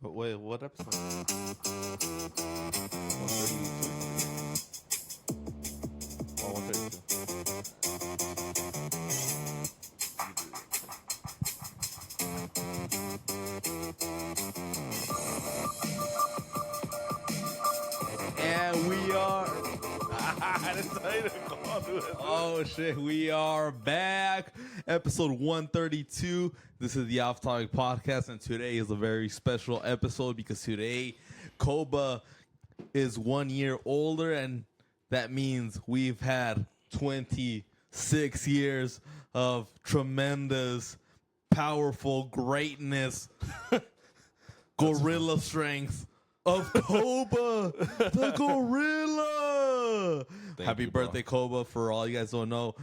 But wait, what episode? 132. Oh, 132. And we are. I didn't tell you to call, dude. Oh shit, we are back. Episode 132. This is the Off Topic Podcast, and today is a very special episode because today Koba is 1 year older, and that means we've had 26 years of tremendous, powerful greatness, gorilla strength of Koba, the gorilla. Happy birthday, Koba. For all you guys don't know,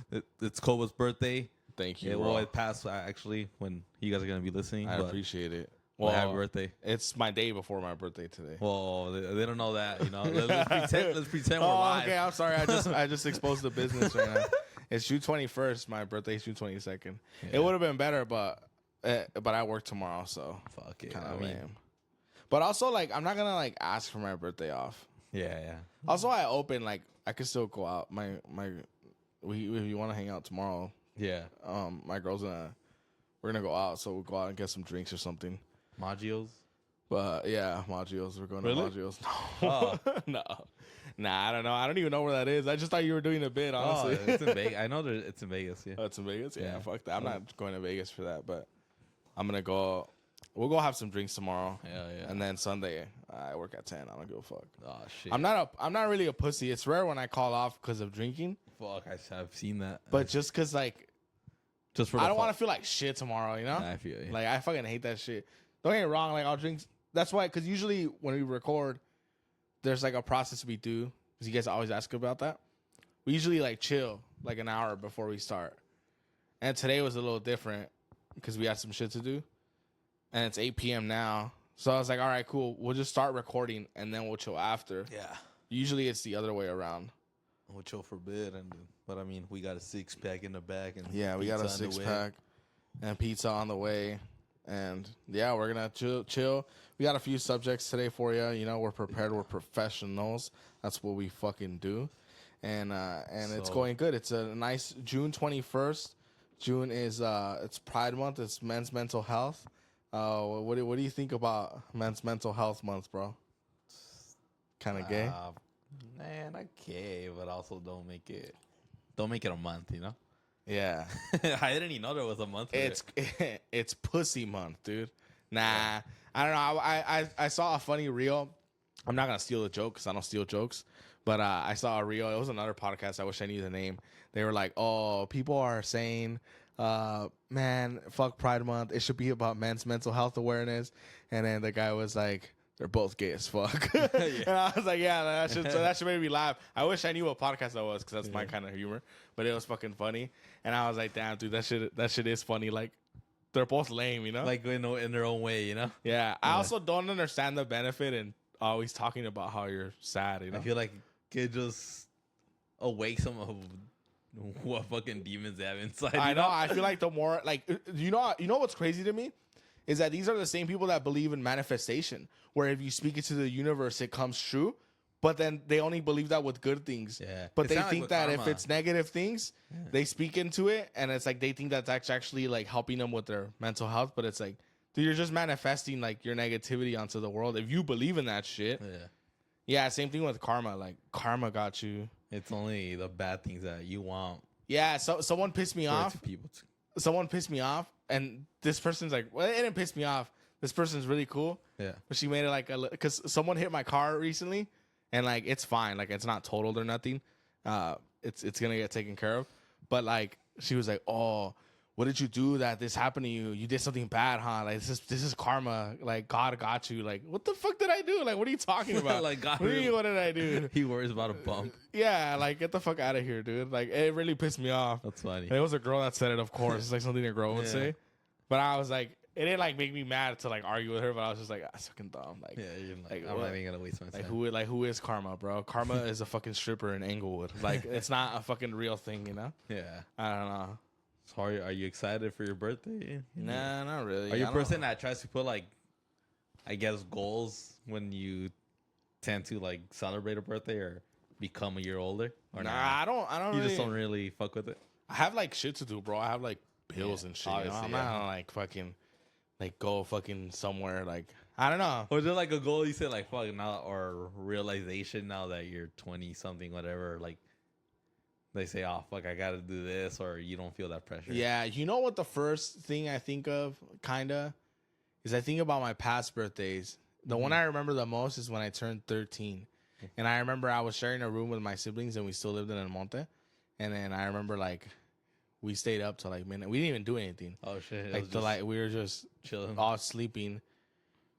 it's Koba's birthday. Thank you. Yeah, well, it passed actually when you guys are going to be listening. I but appreciate it. Well, happy birthday. It's my day before my birthday today. Well, they don't know that, you know. Let's pretend we're live. Okay, I'm sorry. I just exposed the business right now. It's June 21st. My birthday is June 22nd. Yeah. It would have been better, but I work tomorrow, so Fuck it. kind of lame. But also, like, I'm not gonna like ask for my birthday off. Yeah. Also, I open like I could still go out. If you want to hang out tomorrow, Yeah. my girl's we're gonna go out, so we'll go out and get some drinks or something. Maggios? But yeah, Maggios. We're going Really? to Maggios. Oh. No. Nah, I don't know. I don't even know where that is. I just thought you were doing a bit, honestly. Oh, it's in Vegas. I know it's in Vegas, yeah. Oh, it's in Vegas? Yeah, Yeah. fuck that. I'm not going to Vegas for that, but I'm going to go. We'll go have some drinks tomorrow. Yeah. And then Sunday, I work at 10. I don't give a fuck. Oh, shit. I'm not really a pussy. It's rare when I call off because of drinking, Fuck, I've seen that. but just because, like, just for I don't want to feel like shit tomorrow, you know? I feel you. Like, I fucking hate that shit. Don't get me wrong. Like, I'll drink. That's why, because usually when we record, there's like a process we do. Because you guys always ask about that. We usually like chill like an hour before we start. And today was a little different because we had some shit to do. And it's 8 p.m. now. So I was like, all right, cool. We'll just start recording and then we'll chill after. Yeah. Usually it's the other way around. We'll chill for a bit, but I mean, we got a 6-pack in the back, and Yeah, we got a pizza on the way. 6-pack and pizza on the way. And yeah, we're going to chill. We got a few subjects today for you. You know, we're prepared. We're professionals. That's what we fucking do. And it's going good. It's a nice June 21st. June is it's Pride Month. It's Men's Mental Health. What do you think about Men's Mental Health Month, bro? Kind of gay? Man, okay, but also don't make it a month, you know? Yeah. I didn't even know there was a month for it. It's Pussy Month, dude. Nah, I don't know. I saw a funny reel. I'm not gonna steal the joke because I don't steal jokes. But I saw a reel. It was another podcast. I wish I knew the name. They were like, "Oh, people are saying, man, fuck Pride Month. It should be about men's mental health awareness." And then the guy was like, "They're both gay as fuck." And I was like, "Yeah, that should make me laugh." I wish I knew what podcast that was because that's my kind of humor. But it was fucking funny. And I was like, "Damn, dude, that shit is funny." Like, they're both lame, you know? Like in their own way, you know? Yeah. I also don't understand the benefit in always talking about how you're sad, you know? I feel like it just awakes some of what fucking demons they have inside. I you know. I feel like the more, like, you know what's crazy to me? Is that these are the same people that believe in manifestation, where if you speak it to the universe, it comes true. But then they only believe that with good things. Yeah. But It's they kinda like think with that if karma. it's negative things, they speak into it, and it's like they think that's actually like helping them with their mental health. But it's like, dude, you're just manifesting like your negativity onto the world. If you believe in that shit, yeah. Same thing with karma. Like karma got you. It's only the bad things that you want Yeah. So someone pissed me off. people to. Someone pissed me off, and this person's like, well, it didn't piss me off. This person's really cool. Yeah. But she made it like because someone hit my car recently, and like it's fine, like it's not totaled or nothing. It's gonna get taken care of. But like she was like, "Oh, what did you do that this happened to you? You did something bad, huh? Like this is karma. Like God got you. Like what the fuck did I do? Like what are you talking about? Like, God what, really- what did I do? He worries about a bump. Yeah, like get the fuck out of here, dude. Like it really pissed me off. That's funny. And it was a girl that said it, of course. It's like something a girl would Yeah. say. But I was like, it didn't like make me mad to like argue with her, but I was just like, that's fucking dumb. Like, Yeah, you're like, Like, I'm what? not even gonna waste my time. who is Karma, bro? Karma is a fucking stripper in Englewood. Like, it's not a fucking real thing, you know? Yeah. I don't know. Sorry, are you excited for your birthday? Nah, not really. Are you I a don't- person that tries to put like I guess, goals when you tend to like celebrate a birthday or become a year older? Or Nah, nah? I don't You really. just don't really fuck with it. I have like shit to do, bro. I have like bills Yeah, and shit. You know? obviously, I'm yeah. not gonna like fucking like go fucking somewhere. Like I don't know. Or is there like a goal you say like fuck now or realization now that you're 20 something whatever like they say oh fuck I gotta do this or you don't feel that pressure? Yeah, you know what the first thing I think of kinda is I think about my past birthdays. The one I remember the most is when I turned 13. And I remember I was sharing a room with my siblings and we still lived in El Monte. And then I remember like we stayed up till like midnight. We didn't even do anything. Oh shit. Like the like we were just chilling. all sleeping.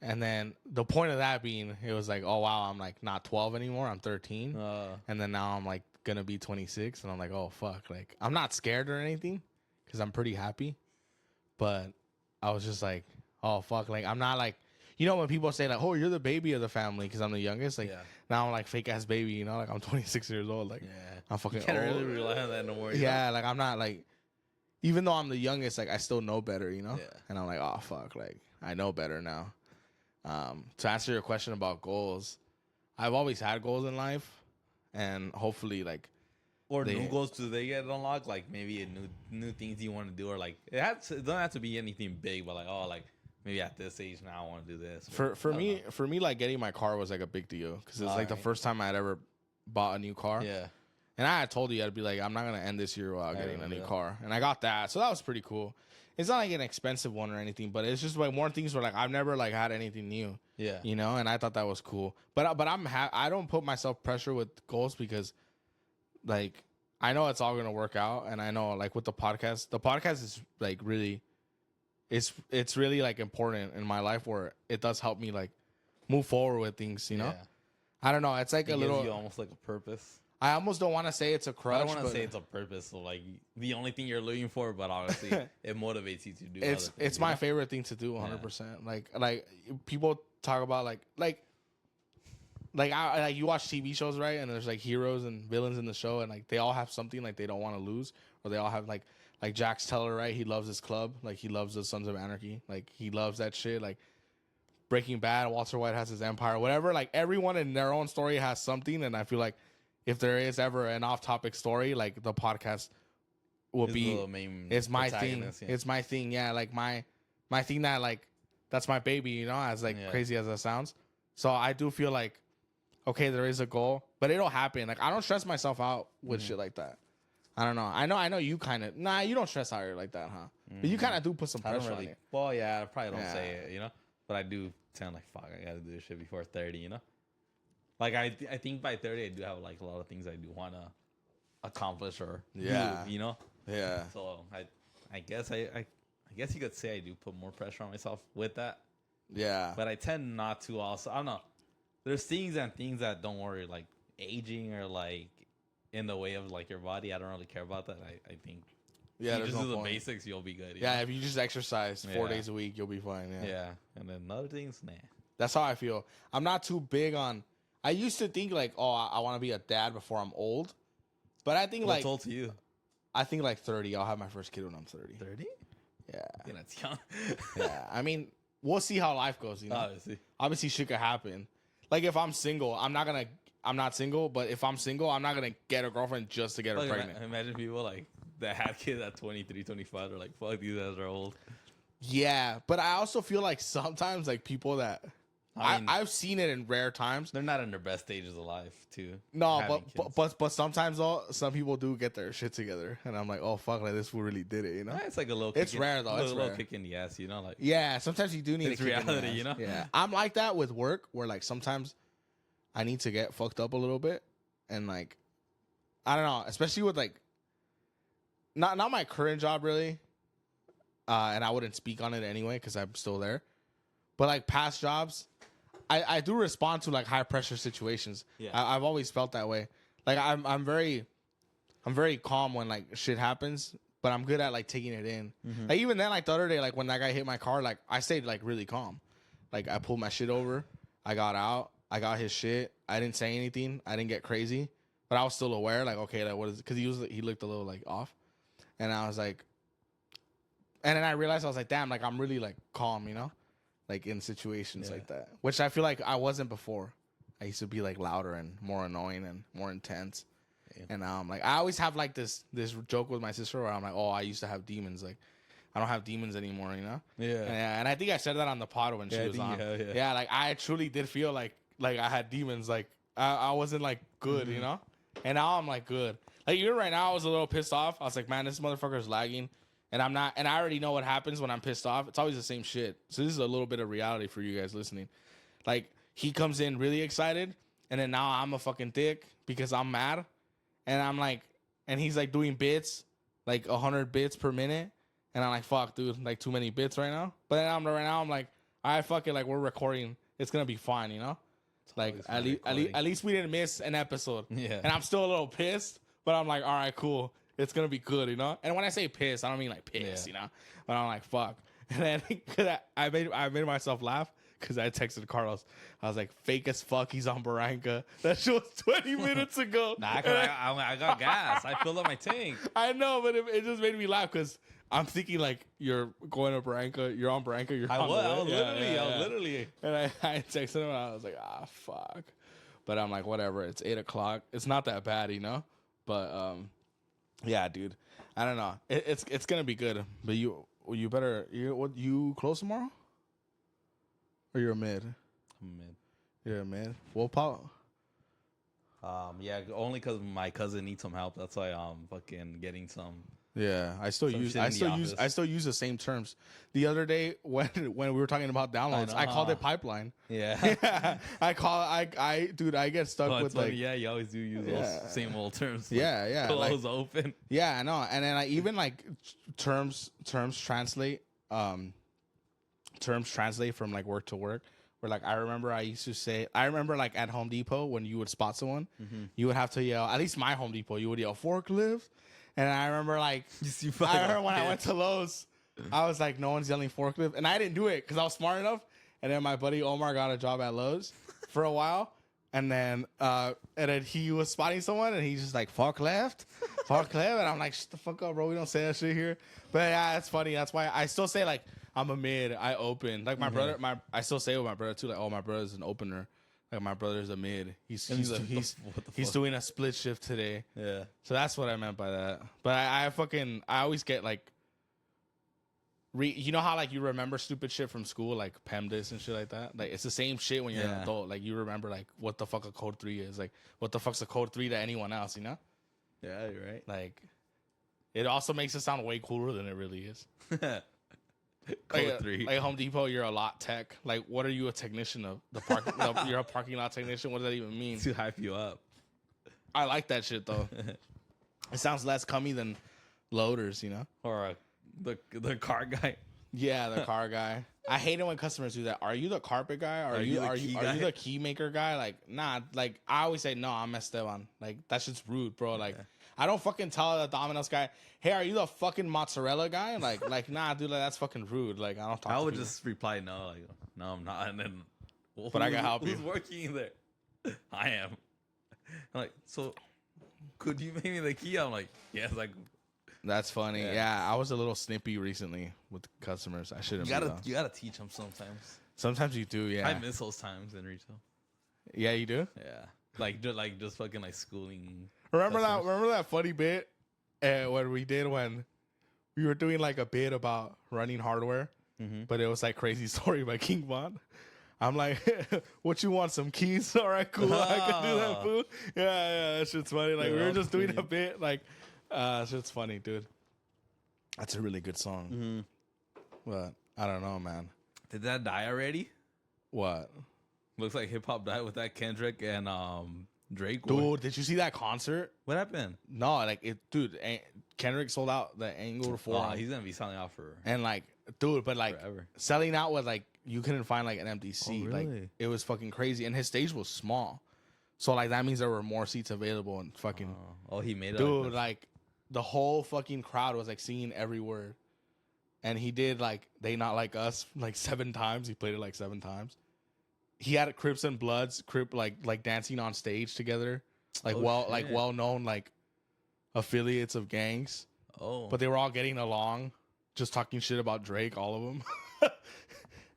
And then the point of that being it was like, oh wow, I'm like not 12 anymore. I'm 13. And then now I'm like gonna be 26 and I'm like, oh fuck. Like I'm not scared or anything because I'm pretty happy. But I was just like, oh fuck. Like I'm not like, you know when people say like, oh, you're the baby of the family because I'm the youngest. Like now I'm like fake ass baby. You know, like I'm 26 years old. Like I'm fucking. You can't old. really rely on that no more. Yeah, like I'm not like, even though I'm the youngest, like I still know better. You know. Yeah. And I'm like, oh fuck. Like I know better now. To answer your question about goals, I've always had goals in life, and hopefully like. Or new goals do they get unlocked? Like maybe a new things you want to do, or like it doesn't have to be anything big, but like oh like maybe at this age now I want to do this. For me like getting my car was like a big deal because it's like the first time I had ever bought a new car. Yeah. And I had told you I'd be like I'm not gonna end this year without getting a new car, and I got that, so that was pretty cool. It's not like an expensive one or anything, but it's just like more things where like I've never like had anything new. Yeah. You know, and I thought that was cool. But I don't put myself pressure with goals because like I know it's all gonna work out, and I know like with the podcast is like really, it's really like important in my life where it does help me like move forward with things. You know, I don't know. It's like it a little gives you almost like a purpose. I almost don't want to say it's a crutch. I don't want to say it's a purpose. So like the only thing you're looking for, but obviously it motivates you to do. It's my favorite thing to do, 100%. Like people talk about like you watch TV shows, right? And there's like heroes and villains in the show, and like they all have something like they don't want to lose, or they all have like Jax Teller, right? He loves his club, like he loves the Sons of Anarchy, like he loves that shit. Like Breaking Bad, Walter White has his empire, whatever. Like everyone in their own story has something, and I feel like if there is ever an off-topic story, like the podcast will be. It's my thing. Yeah. It's my thing. Yeah, like my thing that like that's my baby. You know, as like crazy as that sounds. So I do feel like. Okay, there is a goal, but it'll happen. Like I don't stress myself out with shit like that. I don't know. I know you kind of. Nah, you don't stress out like that, huh? But you kind of do put some pressure on it. Well, yeah, I probably don't say it, you know. But I do sound like fuck. I gotta do this shit before 30, you know. Like I think by 30, I do have like a lot of things I do want to accomplish or do, you know. Yeah. So I guess I guess you could say I do put more pressure on myself with that. Yeah. But I tend not to. Also, I don't know. There's things that don't worry, like aging or like in the way of like your body. I don't really care about that. I think you just do the basics, you'll be good. Yeah, if you just exercise 4 days a week, you'll be fine. Yeah. And then other things, nah. That's how I feel. I'm not too big on. I used to think like, oh, I want to be a dad before I'm old, but I think What's old to you? I think like 30. I'll have my first kid when I'm 30. 30? Yeah. Yeah, that's young. Yeah. I mean, we'll see how life goes. You know, obviously shit could happen. Like if I'm single, I'm not single, but if I'm single, I'm not gonna get a girlfriend just to get her pregnant. Imagine people like that had kids at 23, 25. They're like, fuck, these guys are old. Yeah, but I also feel like sometimes like people that I've seen it in rare times. They're not in their best stages of life, too. No, but sometimes though, some people do get their shit together, and I'm like, oh fuck, like this fool really did it, you know? Yeah, it's like a little. It's rare though. It's a rare. little kick in the ass, you know, like. Yeah, sometimes you do need. It's reality, you know. Yeah, I'm like that with work, where like sometimes I need to get fucked up a little bit, and like, I don't know, especially with like, not my current job really, and I wouldn't speak on it anyway because I'm still there, but like past jobs. I do respond to like high pressure situations. Yeah. I've always felt that way. Like I'm very calm when like shit happens, but I'm good at like taking it in. Mm-hmm. Like even then, like the other day, like when that guy hit my car, like I stayed like really calm. Like I pulled my shit over, I got out, I got his shit. I didn't say anything. I didn't get crazy, but I was still aware. Like okay, like what is? Because he looked a little like off, and I was like, and then I realized I was like, damn, like I'm really like calm, you know. like in situations like that, which I feel like I wasn't before. I used to be like louder and more annoying and more intense. Yeah. And like I always have like this joke with my sister where I'm like, oh, I used to have demons. Like I don't have demons anymore, you know? Yeah. And I think I said that on the pod when she was on. Yeah, like I truly did feel like I had demons. Like I wasn't like good, you know? And now I'm like good. Like even right now I was a little pissed off. I was like, man, this motherfucker's lagging. And I'm not, and I already know what happens when I'm pissed off. It's always the same shit. So this is a little bit of reality for you guys listening. Like he comes in really excited, and then now I'm a fucking dick because I'm mad, and I'm like, and he's like doing bits, like 100 bits per minute, and I'm like, fuck, dude, like too many bits right now. But then I'm like, all right, fuck it, like we're recording, it's gonna be fine, you know. Like at least we didn't miss an episode. Yeah. And I'm still a little pissed, but I'm like, all right, cool. It's gonna be good, you know. And when I say pissed, I don't mean like pissed, you know. But I'm like, fuck. And then cause I made myself laugh because I texted Carlos. I was like, fake as fuck. He's on Barranca. That shit was 20 minutes ago. Nah, I got gas. I filled up my tank. I know, but it just made me laugh because I'm thinking like you're going to Barranca. You're on Barranca. I was literally. And I texted him and I was like, fuck. But I'm like, whatever. It's 8 o'clock. It's not that bad, you know. But yeah, dude. I don't know. It's gonna be good. But you better you close tomorrow? Or you're a mid? I'm a mid. You're a mid. Well, Paul. Yeah, only because my cousin needs some help. That's why I'm fucking getting some. Yeah, I still use the same terms. The other day when we were talking about downloads, I called it pipeline. Yeah. I get stuck with funny. like, yeah, you always do use those same old terms. Like, yeah. Close, like, open. Yeah, I know. And then I even like terms translate from like work to work. Where like I remember like at Home Depot when you would spot someone, you would have to yell. At least my Home Depot, you would yell forklift. And I remember like I went to Lowe's, I was like, no one's yelling forklift, and I didn't do it because I was smart enough. And then my buddy Omar got a job at Lowe's for a while, and then he was spotting someone, and he's just like forklift, and I'm like, shut the fuck up, bro. We don't say that shit here. But yeah, it's funny. That's why I still say like I'm a mid. I open like my brother. I still say with my brother too. Like, oh, my brother's an opener. Like my brother's a mid. He's doing a split shift today. Yeah. So that's what I meant by that. But I always get like, you know how like you remember stupid shit from school, like PEMDAS and shit like that. Like it's the same shit when you're an adult. Like you remember like what the fuck a code 3 is. Like what the fuck's a code 3 to anyone else, you know? Yeah, you're right. Like it also makes it sound way cooler than it really is. Code 3. Like Home Depot, you're a lot tech. Like, what are you a technician of? You're a parking lot technician. What does that even mean? To hype you up. I like that shit though. It sounds less cummy than loaders, you know, or the car guy. Yeah, the car guy. I hate it when customers do that. Are you the carpet guy? Are you the key maker guy? Like, nah. Like, I always say no. I'm Esteban. Like, that shit's rude, bro. Like. Yeah. I don't fucking tell the Domino's guy, hey, are you the fucking mozzarella guy? Like, nah, dude, like, that's fucking rude. Like, I don't talk. I would just reply no, like, no, I'm not. And then, but I can help you. Who's working there? I am. I'm like, so could you make me the key? I'm like, yes. Like, that's funny. Yeah, I was a little snippy recently with customers. I shouldn't. You gotta teach them sometimes. Sometimes you do. Yeah, I miss those times in retail. Yeah, you do. Yeah, like just fucking like schooling. Remember that funny bit when we did when we were doing like a bit about running hardware, but it was like Crazy Story by King Von. I'm like, what you want? Some keys? All right, cool. I can do that, fool. Yeah, that shit's funny. Like we were just doing a bit. Like, shit's funny, dude. That's a really good song. But I don't know, man. Did that die already? What? Looks like hip hop died with that Kendrick and Drake. Dude, did you see that concert? What happened? No, like dude, Kendrick sold out the Angle Forum. Oh, he's gonna be selling out for and like, dude, but like forever. Selling out was like you couldn't find like an empty seat. Oh, really? Like it was fucking crazy, and his stage was small, so like that means there were more seats available and fucking. Oh, he made it. Dude, like the whole fucking crowd was like singing every word, and he did like They Not Like Us like 7 times. He played it like 7 times. He had Crips and Bloods, like dancing on stage together, like well known like affiliates of gangs. Oh, but they were all getting along, just talking shit about Drake, all of them.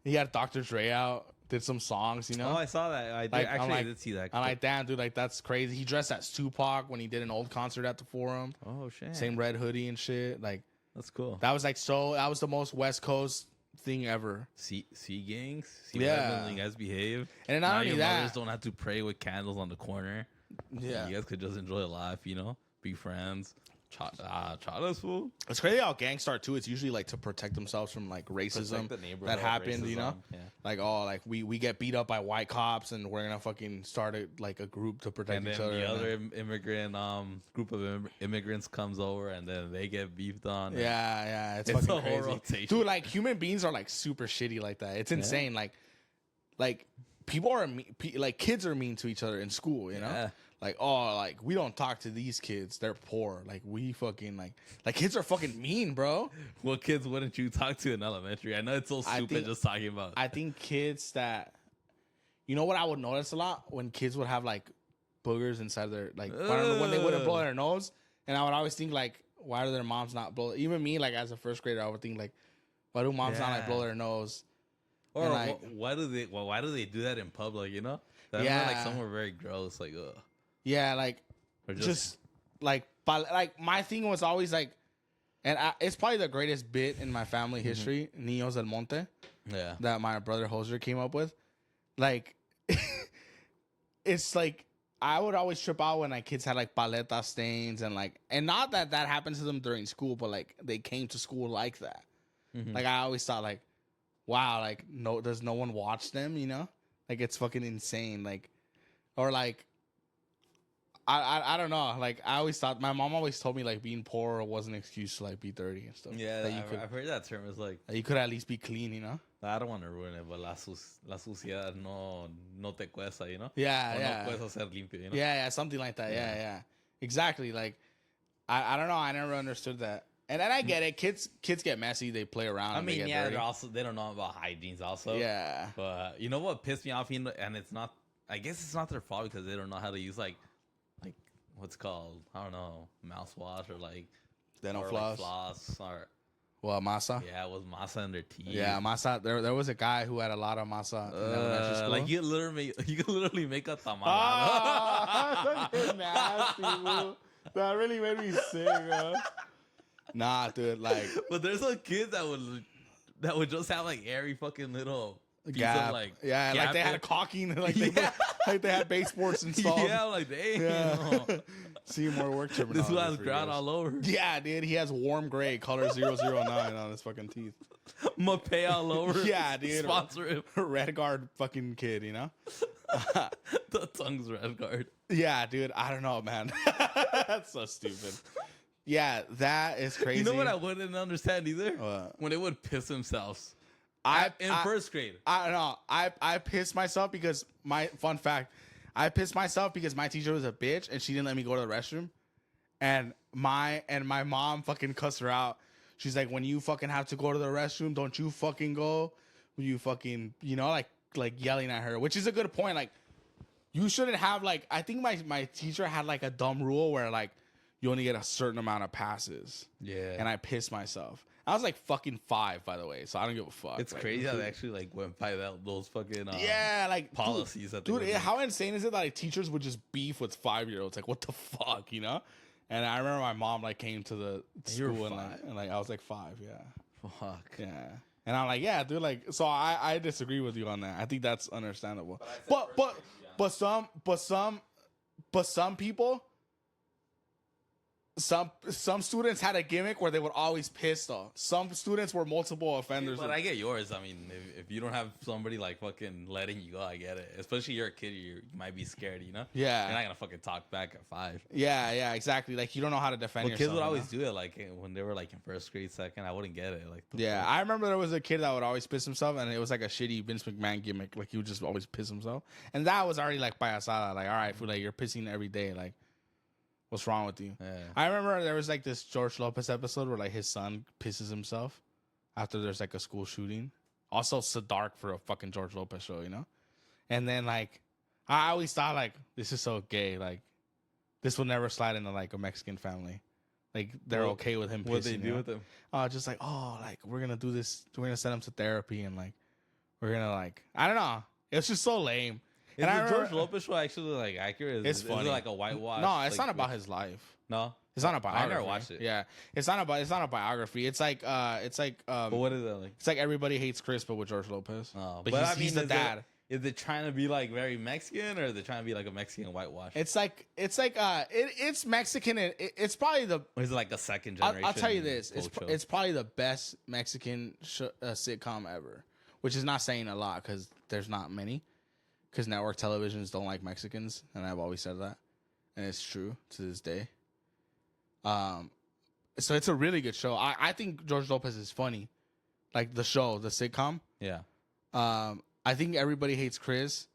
He had Dr. Dre out, did some songs, you know? Oh, I saw that. I did, Like, actually, I'm like- I did see that. I'm like, damn, dude, like, that's crazy. He dressed as Tupac when he did an old concert at the Forum. oh shit, Same red hoodie and shit. Like, that's cool. that was like that was the most West Coast thing ever. See gangs. See Yeah. when you guys behave. And not Now only your that, mothers don't have to pray with candles on the corner. yeah. You guys could just enjoy life, you know, be friends. Chada's fool. It's crazy how gangs start too. It's usually like to protect themselves from like racism that happened, you know? Yeah. Like, oh, like we get beat up by white cops and we're gonna fucking start a group to protect And each then other. the other immigrant group of immigrants comes over, and then they get beefed on. and- yeah, it's It's fucking a whole crazy. rotation. Dude, like human beings are like super shitty like that. It's insane. Like people are like kids are mean to each other in school, you know? Yeah. Like, oh, like we don't talk to these kids. They're poor. Like we fucking like kids are fucking mean, bro. What kids wouldn't you talk to in elementary? I know it's so I stupid think- just talking about. I think kids that, you know what I would notice a lot when kids would have like boogers inside their like when they wouldn't blow their nose, and I would always think like, why do their moms not blow? Even me, like as a first grader, I would think like, why do moms not like Yeah. blow their nose? Or and, like- why do they do that in public? You know, I remember, Yeah. like somewhere very gross. Like, ugh. Yeah, like Or just like, but like my thing was always like, and it's probably the greatest bit in my family history, Niños del Monte, yeah. that my brother Hoser came up with. Like, it's like I would always trip out when like kids had like paleta stains and like, and not that happened to them during school, but like they came to school like that. Mhm. Like I always thought like, wow, like does no one watch them? You know, like it's fucking insane. Like, or like. I don't know. Like I always thought, my mom always told me like being poor was an excuse to like be dirty and stuff. Yeah, that you could I've heard that term. It's like, that you could at least be clean, you know. I don't want to ruin it, but la suciedad no te cuesta, you know? Yeah, O yeah, no puedes hacer limpio, you know? yeah, something like that. Yeah, Yeah. yeah, exactly. Like I don't know. I never understood that. And I get it. Kids get messy. They play around. I and they mean, get yeah, dirty. they don't know about hygienes also. Yeah, But you know what pissed me off? And it's not, I guess it's not their fault because they don't know how to use like what's called, I don't know, mouthwash or like dental or floss. Like floss or Well, masa. yeah, it was masa in their teeth. Yeah, masa. There was a guy who had a lot of masa in elementary school. like you could literally make a tamal. Ah, that's fucking nasty, bro. That really made me sick, bro. Nah, dude, like But there's some kids that would just have like every fucking little piece gap. of like Yeah, like they had a in- caulking, like they Yeah. like they had baseboards installed. Yeah, like damn. Yeah. See more work terminology. This one has for ground you guys. all over. Yeah, dude, he has warm gray color 009 on his fucking teeth. Mapei all over. Yeah, dude. Sponsor him. Red guard fucking kid, you know? The tongue's red guard. Yeah, dude, I don't know, man. That's so stupid. Yeah, that is crazy. You know what I wouldn't understand either? What? When they would piss themselves. I In first grade. I don't know. I pissed myself because fun fact, I pissed myself because my teacher was a bitch and she didn't let me go to the restroom. And my mom fucking cussed her out. She's like, when you fucking have to go to the restroom, don't you fucking go. You fucking, you know, like yelling at her, which is a good point. Like, you shouldn't have like, I think my teacher had like a dumb rule where like you only get a certain amount of passes. Yeah. And I pissed myself. I was like fucking 5, by the way, so I don't give a fuck. It's Like, crazy how they actually like went by those fucking yeah, like policies that they dude, would do. how insane is it that like teachers would just beef with 5-year-olds? Like, what the fuck, you know? And I remember my mom like came to the You were school and 5? like I was like 5, yeah, Fuck. yeah. And I'm like, yeah, dude, like, so I disagree with you on that. I think that's understandable. But some people. Some students had a gimmick where they would always piss though. Some students were multiple offenders. But I get yours. I mean, if you don't have somebody like fucking letting you go, I get it. Especially you're a kid, you might be scared, you know? Yeah. You're not gonna fucking talk back at 5. Yeah, exactly. Like you don't know how to defend But yourself. kids would you always know? do it, like when they were like in first grade, second. I wouldn't get it. Like, the Yeah, fuck? I remember there was a kid that would always piss himself, and it was like a shitty Vince McMahon gimmick. Like he would just always piss himself, and that was already like payasada. Like, all right, fool, like you're pissing every day. Like, what's wrong with you? Yeah. I remember there was like this George Lopez episode where like his son pisses himself after there's like a school shooting. Also, so dark for a fucking George Lopez show, you know. And then like, I always thought like this is so gay. Like, this will never slide into like a Mexican family. Like they're What- okay with him pissing. What they you do know? with them? Just like, oh, like we're gonna do this. We're gonna send him to therapy and like we're gonna like, I don't know. It's just so lame. Is And I the remember- George Lopez show actually like accurate? It's Is funny. it like a whitewash? No, it's like, not about his life. No, It's not a I biography. never watched it. Yeah, it's not a biography. It's like But what is that like? it's like Everybody Hates Chris, but with George Lopez. Oh, but but he's the dad. Is it trying to be like very Mexican, or is it trying to be like a Mexican whitewash? It's Mexican. And it's probably the. Or is it like a second generation? I'll tell you this. culture? It's probably the best Mexican sitcom ever, which is not saying a lot because there's not many. Because network televisions don't like Mexicans, and I've always said that, and it's true to this day. So it's a really good show. I think George Lopez is funny, like the show, the sitcom. Yeah. I think Everybody Hates Chris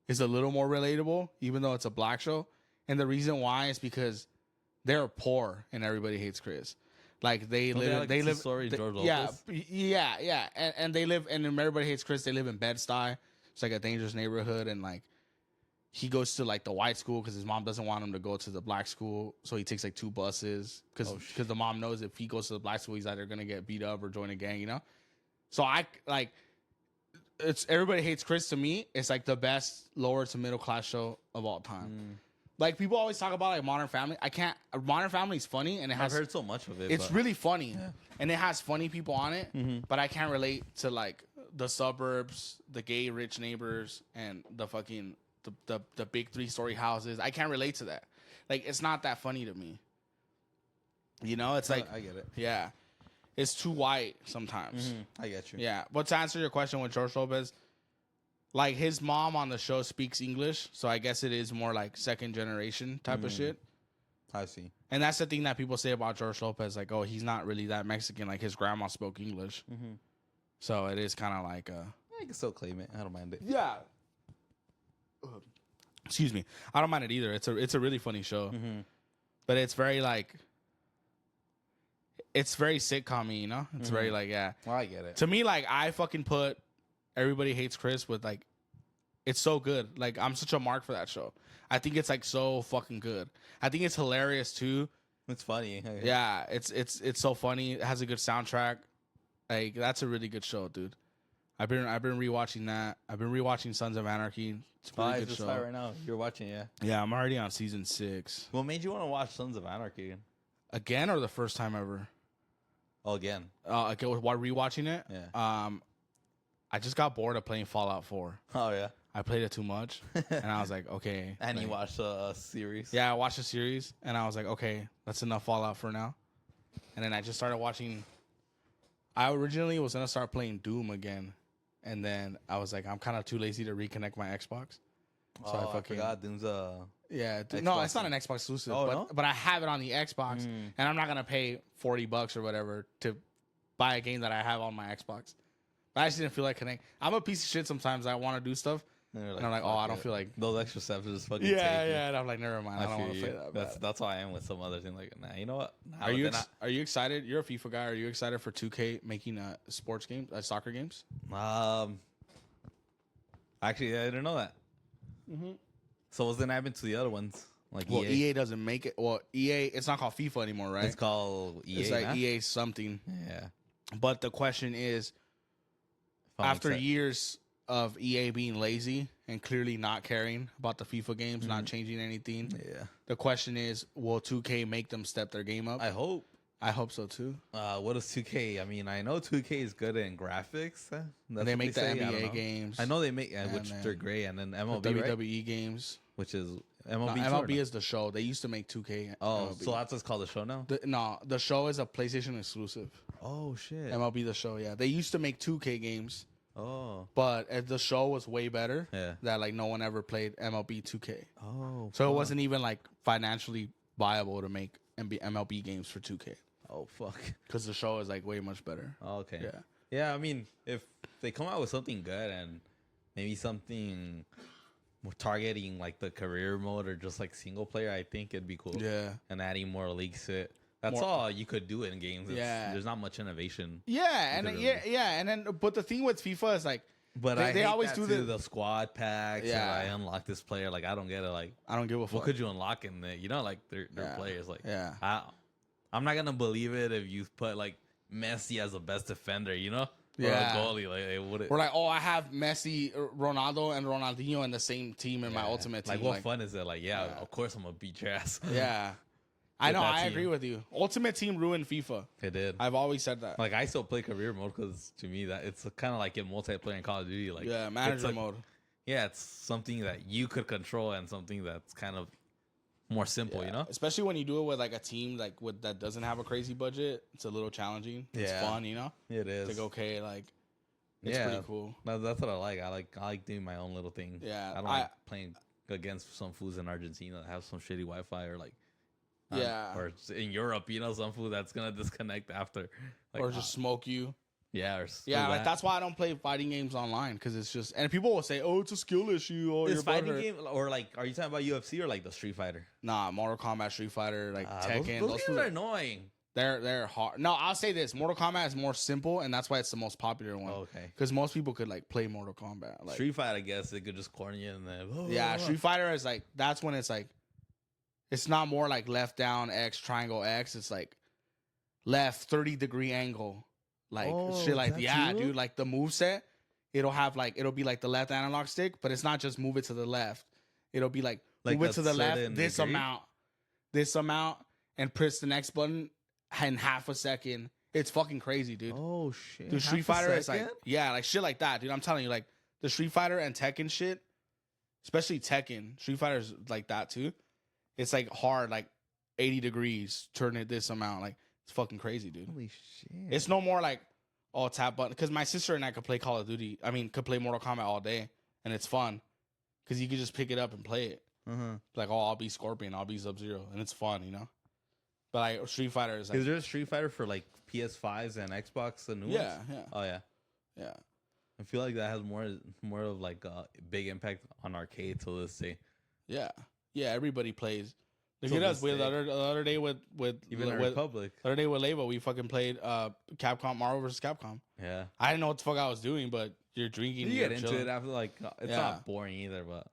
is a little more relatable, even though it's a black show. And the reason why is because they're poor and Everybody Hates Chris. Like they live, they live. Sorry, George Lopez. Yeah. And they live, and in Everybody Hates Chris, they live in Bed-Stuy. It's like a dangerous neighborhood, and like he goes to like the white school because his mom doesn't want him to go to the black school, so he takes like 2 buses because the mom knows if he goes to the black school, he's either gonna get beat up or join a gang, you know. So I like. It's Everybody Hates Chris to me. It's like the best lower to middle class show of all time. Like people always talk about like Modern Family. Modern Family is funny and it has. I've heard so much of it. It's really funny, and it has funny people on it. But I can't relate to like the suburbs, the gay rich neighbors, and the fucking the big 3-story houses. I can't relate to that. Like it's not that funny to me. You know, it's like I get it. yeah. It's too white sometimes. I get you. Yeah, but to answer your question with George Lopez, like his mom on the show speaks English, so I guess it is more like second generation type of shit. I see. And that's the thing that people say about George Lopez, like, oh, he's not really that Mexican. Like his grandma spoke English, so it is kind of like I can still claim it. I don't mind it. yeah. Excuse me, I don't mind it either. It's a really funny show, but it's very like. It's very sitcom-y, you know? It's very like, yeah. Well, I get it. To me, like, I fucking put Everybody Hates Chris with, like, it's so good. Like, I'm such a mark for that show. I think it's, like, so fucking good. I think it's hilarious, too. It's funny. Okay. Yeah, it's so funny. It has a good soundtrack. Like, that's a really good show, dude. I've been rewatching that. I've been rewatching Sons of Anarchy. It's a really good show. Right now. You're watching, yeah. Yeah, I'm already on season 6. What made you want to watch Sons of Anarchy? Again, or the first time ever? Oh, again. Okay, while rewatching it, Yeah. I just got bored of playing Fallout 4. Oh, yeah. I played it too much, and I was like, okay. And like, you watched a series? Yeah, I watched the series, and I was like, okay, that's enough Fallout for now. And then I just started watching. I originally was gonna start playing Doom again, and then I was like, I'm kind of too lazy to reconnect my Xbox. So I forgot Doom's yeah. Xbox. No, it's not an Xbox exclusive, but I have it on the Xbox, and I'm not gonna pay $40 or whatever to buy a game that I have on my Xbox. I just didn't feel like connect. I'm a piece of shit sometimes. I want to do stuff. And I'm like, oh, I don't feel like those extra steps are just fucking. yeah. And I'm like, never mind. I don't want to play that. That's how I am with some other thing. Like, nah, you know what? Nah, Are you excited? You're a FIFA guy. Are you excited for 2K making sports games, soccer games? Actually, I didn't know that. So what's gonna happen to the other ones? Like, well, EA doesn't make it. Well, EA, it's not called FIFA anymore, right? It's called EA. It's like EA something. Yeah. But the question is, after years of EA being lazy and clearly not caring about the FIFA games, not changing anything, the question is, will 2K make them step their game up? I hope. I hope so too. What is 2K? I mean, I know 2K is good in graphics. They make the NBA games. I know they make, which they're great, and then MLB, the WWE games, which is MLB. No, MLB is the show. They used to make 2K. Oh, MLB. So that's what's called the show now. The show is a PlayStation exclusive. Oh shit. MLB the show. Yeah, they used to make 2K games. Oh. But the show was way better. Yeah. That like no one ever played MLB 2K. Oh. So it wasn't even like financially viable to make MLB games for 2K. Oh fuck. Because the show is like way much better. Oh, okay. Yeah. Yeah. I mean, if they come out with something good and maybe something more targeting like the career mode or just like single player, I think it'd be cool. Yeah. And adding more leagues to it. That's all you could do in games. There's not much innovation. Yeah, and and then but the thing with FIFA is like, but they always do the squad packs. Yeah, I unlock this player. Like I don't get it. Like I don't give a fuck. What could you unlock in there? You know, like they're players. Like yeah, I'm not gonna believe it if you put like Messi as the best defender. You know. Yeah. or a goalie. Like it wouldn't. We're like, oh, I have Messi, Ronaldo, and Ronaldinho in the same team in my ultimate team. Like, what fun is it? Like, yeah, of course I'm gonna beat your ass. Yeah. I know. that I team. agree with you. Ultimate Team ruined FIFA. It did. I've always said that. Like, I still play career mode because to me that it's kind of like in multiplayer in Call of Duty. Like, Yeah, it's manager like- mode. Yeah, it's something that you could control and something that's kind of more simple. Yeah. You know. Especially when you do it with like a team like with that doesn't have a crazy budget. It's a little challenging. It's Yeah. fun, you know. It is. It's like okay, like it's Yeah. pretty cool. That's what I like. I like doing my own little thing. Yeah, I don't like playing against some fools in Argentina that have some shitty Wi-Fi or like, Yeah. or in Europe, you know, some fool that's gonna disconnect after, like, Or just smoke you. yeah, or Yeah, do like that. that's why I don't play fighting games online because it's just and people will say, "Oh, it's a skill issue." Or Is your fighting game or like, are you talking about UFC or like the Street Fighter? Nah, Mortal Kombat, Street Fighter, like Tekken. Those Those games fools are annoying. they're hard. No, I'll say this: Mortal Kombat is more simple, and that's why it's the most popular one. Okay. Because most people could like play Mortal Kombat. Like, Street Fighter, I guess they could just corner you and then yeah, Street Fighter is like that's when it's like, it's not more like left down X triangle X. It's like left 30-degree angle, like shit like that's yeah, you? dude. Like the moveset, it'll be like the left analog stick, but it's not just move it to the left. It'll be like Like move a it to the left certain this degree? amount, and press the next button in half a second. It's fucking crazy, dude. Oh shit! Dude, Street Fighter is like, yeah, like shit like that, dude. I'm telling you, like the Street Fighter and Tekken shit, especially Tekken. Street Fighter's like that too. It's like hard, like 80 degrees, turn it this amount. Like it's fucking crazy, dude. Holy shit! It's no more like, oh, tap button. Because my sister and I could play Call of Duty. I mean, could play Mortal Kombat all day, and it's fun. Because you could just pick it up and play it. Like, oh, I'll be Scorpion, I'll be Sub-Zero, and it's fun, you know. But like Street Fighter is like, Is there a Street Fighter for like PS5s and Xbox, the new ones? yeah. Oh yeah. Yeah. I feel like that has more of like a big impact on arcade till this day. Yeah. Yeah, everybody plays. Look So at us. this The other day with Even in with, Republic. the other day with Leva, we fucking played Capcom Marvel vs. Capcom. Yeah. I didn't know what the fuck I was doing, but you're drinking. You you're get into chilling. it after like it's Yeah. not boring either, but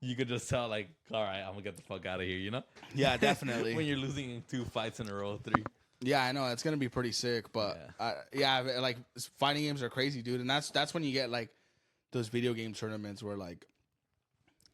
you could just tell like, all right, I'm gonna get the fuck out of here, you know? Yeah, definitely. When you're losing in 2 fights in a row, 3. Yeah, I know it's gonna be pretty sick, but like fighting games are crazy, dude, and that's when you get like those video game tournaments where like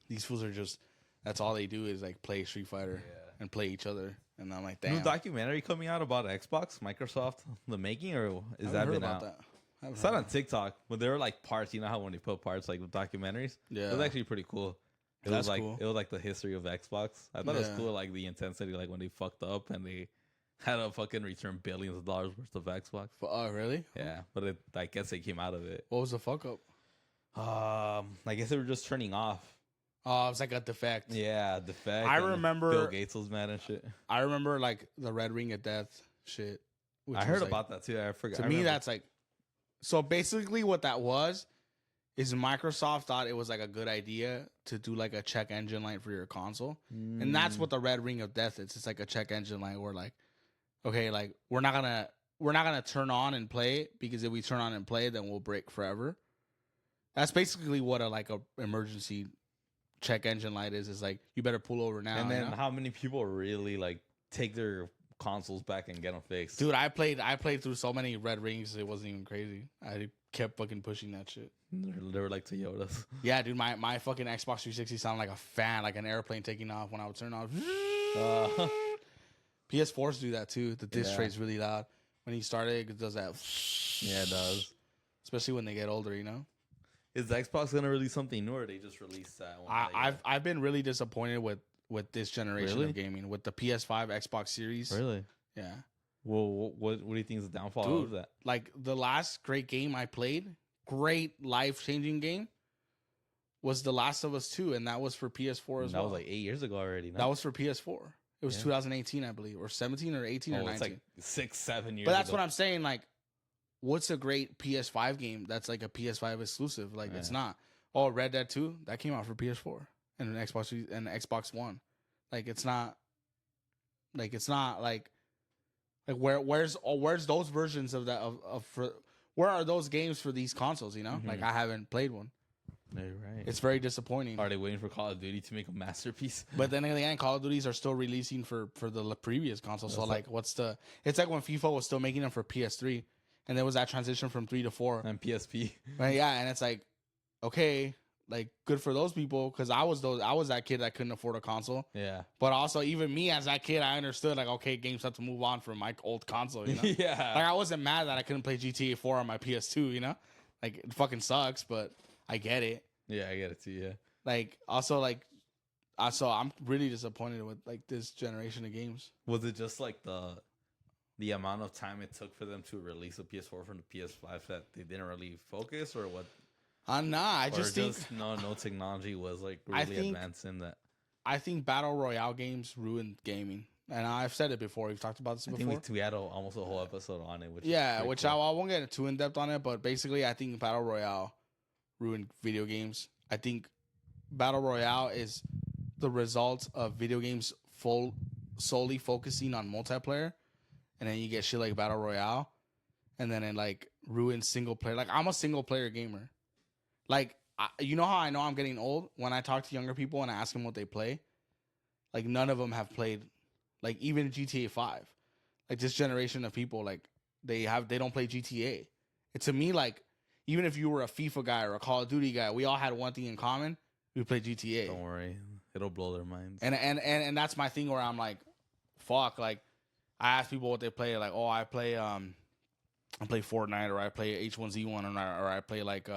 these fools are just that's all they do is like play Street Fighter and play each other, and I'm like, damn. New documentary coming out about Xbox, Microsoft, the making, or is I that haven't been heard out? about that. I haven't It's heard not on about TikTok, but there were like parts. You know how when they put parts like with documentaries? Yeah. It was actually pretty cool. It That's was like cool. it was like the history of Xbox. I thought it was Yeah. cool, like the intensity, like when they fucked up and they had to fucking return billions of dollars worth of Xbox. Oh, really? Yeah, but I guess they came out of it. What was the fuck up? I guess they were just turning off. Oh, it was like a defect. Yeah, defect. I and remember- Bill Gates was mad and shit. I remember like the Red Ring of Death shit. which I was, heard like- about that too. I forgot. To I me, remember. that's like. So basically, what that was is Microsoft thought it was like a good idea to do like a check engine light for your console, and that's what the Red Ring of Death is. It's like a check engine light where like, okay, like we're not gonna turn on and play it because if we turn on and play it, then we'll break forever. That's basically what a emergency check engine light is. Is like you better pull over now. And then you know? how many people really like take their consoles back and get them fixed? Dude, I played through so many Red Rings, it wasn't even crazy. I kept fucking pushing that shit. They were like Toyotas. Yeah, dude, my fucking Xbox 360 sounded like a fan, like an airplane taking off when I would turn on. PS4s do that too. The disc Yeah. tray's really loud. When you start it, it does that. Yeah, it does. Especially when they get older, you know. Is Xbox gonna release something new, or they just released that one? I've been really disappointed with this generation Really? of gaming, with the PS5, Xbox Series. really. Yeah. Well, what do you think is the downfall Dude, of that? like the last great game I played, great life changing game, was The Last of Us 2, and that was for PS4 as That well. was like 8 years ago already. No? That was for PS4. It was Yeah. 2018, I believe, or 17 or 18 or 19. it's like 6-7 years. But that's ago. what I'm saying. Like, what's a great PS5 game that's like a PS5 exclusive? Like, it's Yeah. not. Oh, Red Dead 2, that came out for PS4 and an Xbox One. Like, it's not. Like, it's not like where's those versions of that where are those games for these consoles? You know, like I haven't played one. Yeah, you're right. It's very disappointing. Are they waiting for Call of Duty to make a masterpiece? But then again, Call of Duties are still releasing for the previous console. So That's like, what's the? It's like when FIFA was still making them for PS3, and there was that transition from 3 to 4. And PSP. Right, yeah, and it's like, okay, like good for those people because I was that kid that couldn't afford a console. Yeah. But also, even me as that kid, I understood like, okay, games have to move on from my old console. You know, Yeah. like I wasn't mad that I couldn't play GTA 4 on my PS2. You know, like it fucking sucks, but I get it. Yeah, I get it too. Yeah. Like also like, so I'm really disappointed with like this generation of games. Was it just like the amount of time it took for them to release a PS4 from the PS5 that they didn't really focus, or what? Nah, I just think no technology was like I really think- advanced in that. I think battle royale games ruined gaming, and I've said it before. We've talked about this I before. think we had almost a whole episode on it. Which Yeah, which I won't get too in depth on it, but basically, I think battle royale ruined video games. I think battle royale is the result of video games solely focusing on multiplayer, and then you get shit like battle royale, and then it like ruins single player. Like I'm a single player gamer. Like you know how I know I'm getting old when I talk to younger people and I ask them what they play. Like none of them have played, like even GTA 5. Like this generation of people, like they don't play GTA. It to me like even if you were a FIFA guy or a Call of Duty guy, we all had one thing in common: we played GTA. Don't worry, it'll blow their minds. And that's my thing where I'm like, fuck. Like I ask people what they play. Like oh, I play Fortnite or I play H1Z1 or I play like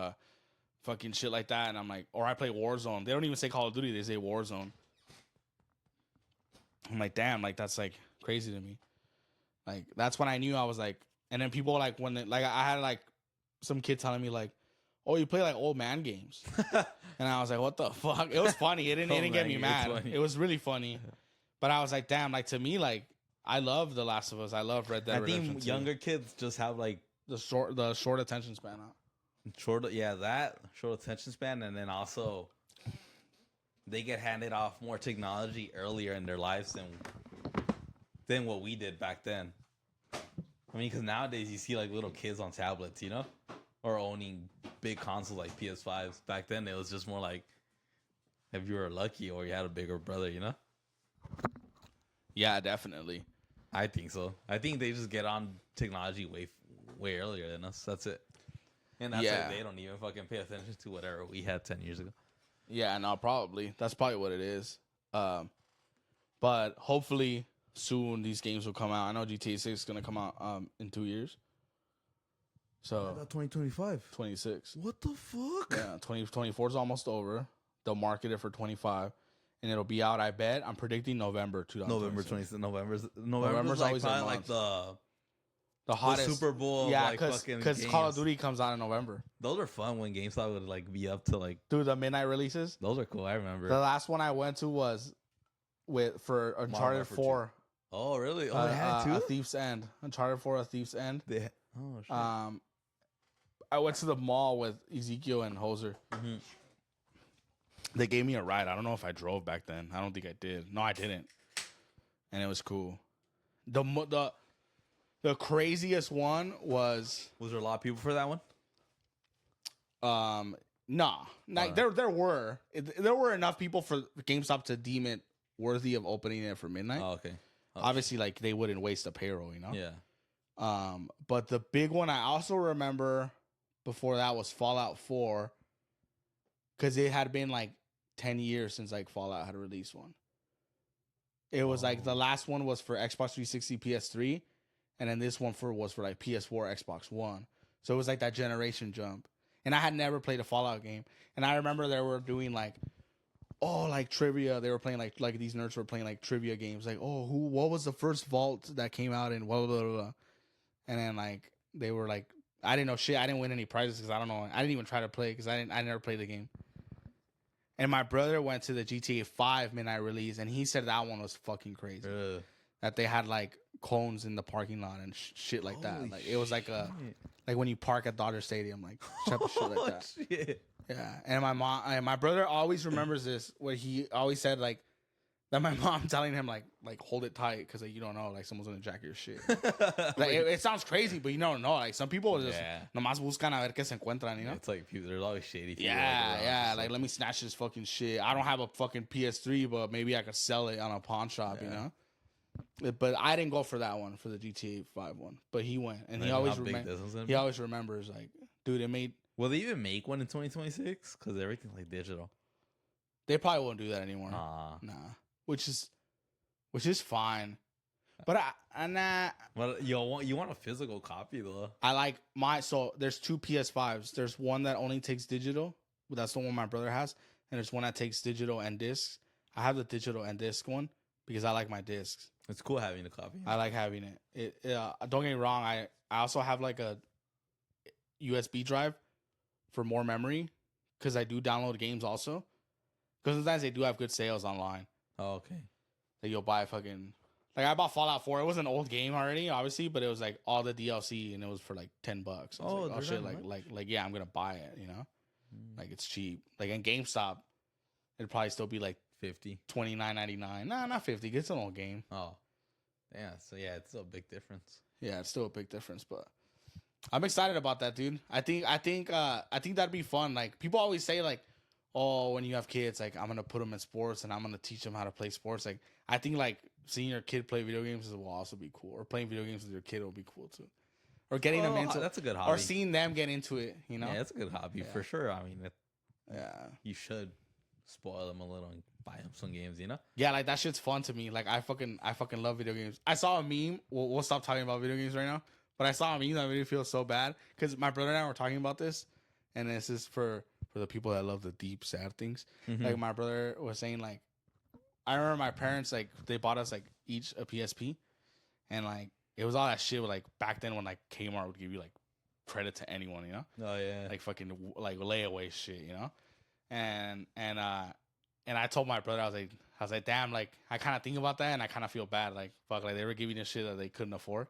fucking shit like that, and I'm like, or I play Warzone. They don't even say Call of Duty; they say Warzone. I'm like, damn, like that's like crazy to me. Like that's when I knew I was like, and then people like when like I had like some kid telling me like, oh, you play like old man games, and I was like, what the fuck? It was funny. It didn't get me mad. It was really funny, but I was like, damn, like to me, like I love The Last of Us. I love Red Dead I Redemption think 2. younger kids just have like the short attention span. short attention span, and then also they get handed off more technology earlier in their lives than what we did back then. I mean, because nowadays you see like little kids on tablets, you know, or owning big consoles like PS5s. Back then it was just more like if you were lucky or you had a bigger brother, you know. Yeah, definitely. I think so. I think they just get on technology way earlier than us. That's it. And that's Yeah. why they don't even fucking pay attention to whatever we had 10 years ago. Yeah, no, probably. That's probably what it is. But hopefully soon these games will come out. I know GTA 6 is going to come out in 2 years. So 2025. 26. What the fuck? Yeah, 2024 is almost over. They'll market it for 25. And it'll be out, I bet. I'm predicting November 2026. November's November's like always probably a like month. the hottest Super Bowl. Yeah, like fucking because Call of games. Duty comes out in November. Those are fun when GameStop would like be up to like. Dude, the midnight releases. Those are cool. I remember. The last one I went to was for Uncharted Warfare 4. Oh really? Oh, they had A two. Thief's End. Uncharted 4, A Thief's End. Oh shit. I went to the mall with Ezekiel and Hoser. Mhm. They gave me a ride. I don't know if I drove back then. I don't think I did. No, I didn't. And it was cool. The craziest one was Was there a lot of people for that one? nah. Like there were enough people for GameStop to deem it worthy of opening it for midnight. Oh okay. Oh, Obviously, like they wouldn't waste a payroll, you know. Yeah. But the big one I also remember before that was Fallout 4, because it had been like 10 years since like Fallout had released one. It was like the last one was for Xbox 360, PS3, and then this one was for like PS4, Xbox One. So it was like that generation jump. And I had never played a Fallout game, and I remember they were doing like, like trivia. They were playing like these nerds were playing like trivia games, like what was the first vault that came out in blah blah blah, blah. And then like they were like, I didn't know shit. I didn't win any prizes because I don't know. I didn't even try to play because I never played the game. And my brother went to the GTA 5 midnight release, and he said that one was fucking crazy. That they had like cones in the parking lot and shit like that. Like it was like like when you park at Dodger Stadium, like type of shit like that. Shit. Yeah. And my brother always remembers this, where he always said like that my mom telling him like hold it tight because like you don't know, like someone's gonna jack your shit. Like it sounds crazy, but you don't know. Like some people are just nomás buscan a ver qué se encuentran, you know? It's like people, there's always shady people. Yeah. Like let me snatch this fucking shit. I don't have a fucking PS3, but maybe I could sell it on a pawn shop, you know? But I didn't go for that one, for the GTA 5 one. But he went, and he always remembers like, dude, it made. Will they even make one in 2026? Because everything's like digital. They probably won't do that anymore. Nah. Which is fine. But Well, you want a physical copy though. I like so there's two PS5s. There's one that only takes digital. That's the one my brother has, and there's one that takes digital and discs. I have the digital and disc one because I like my discs. It's cool having the copy. I like having it. Don't get me wrong. I also have like a USB drive for more memory because I do download games also. Because sometimes they do have good sales online. Oh, okay. That you'll buy fucking. Like, I bought Fallout 4. It was an old game already, obviously, but it was like all the DLC and it was for like $10. I was like, oh shit, like yeah, I'm gonna buy it, you know? Like, it's cheap. Like, in GameStop, it'd probably still be like 50, $29.99. Nah, not 50. It's an old game. Oh, yeah. So yeah, it's still a big difference. Yeah, it's still a big difference, but I'm excited about that, dude. I think that'd be fun. Like, people always say like, oh, when you have kids, like, I'm gonna put them in sports and I'm gonna teach them how to play sports. Like, I think like seeing your kid play video games will also be cool, or playing video games with your kid will be cool too, or getting them into that's a good hobby, or seeing them get into it. You know, yeah, that's a good hobby for sure. I mean, yeah, you should spoil them a little and buy them some games. You know, yeah, like that shit's fun to me. Like I fucking love video games. I saw a meme. We'll stop talking about video games right now, but I saw a meme that made me feel so bad because my brother and I were talking about this, and this is for the people that love the deep, sad things. Mm-hmm. Like my brother was saying, like, I remember my parents, like, they bought us like each a PSP, and like it was all that shit with, like, back then when like Kmart would give you like credit to anyone, you know? Oh yeah, like fucking like layaway shit, you know? And I told my brother, I was like, damn, like I kind of think about that and I kind of feel bad, like fuck, like they were giving us shit that they couldn't afford,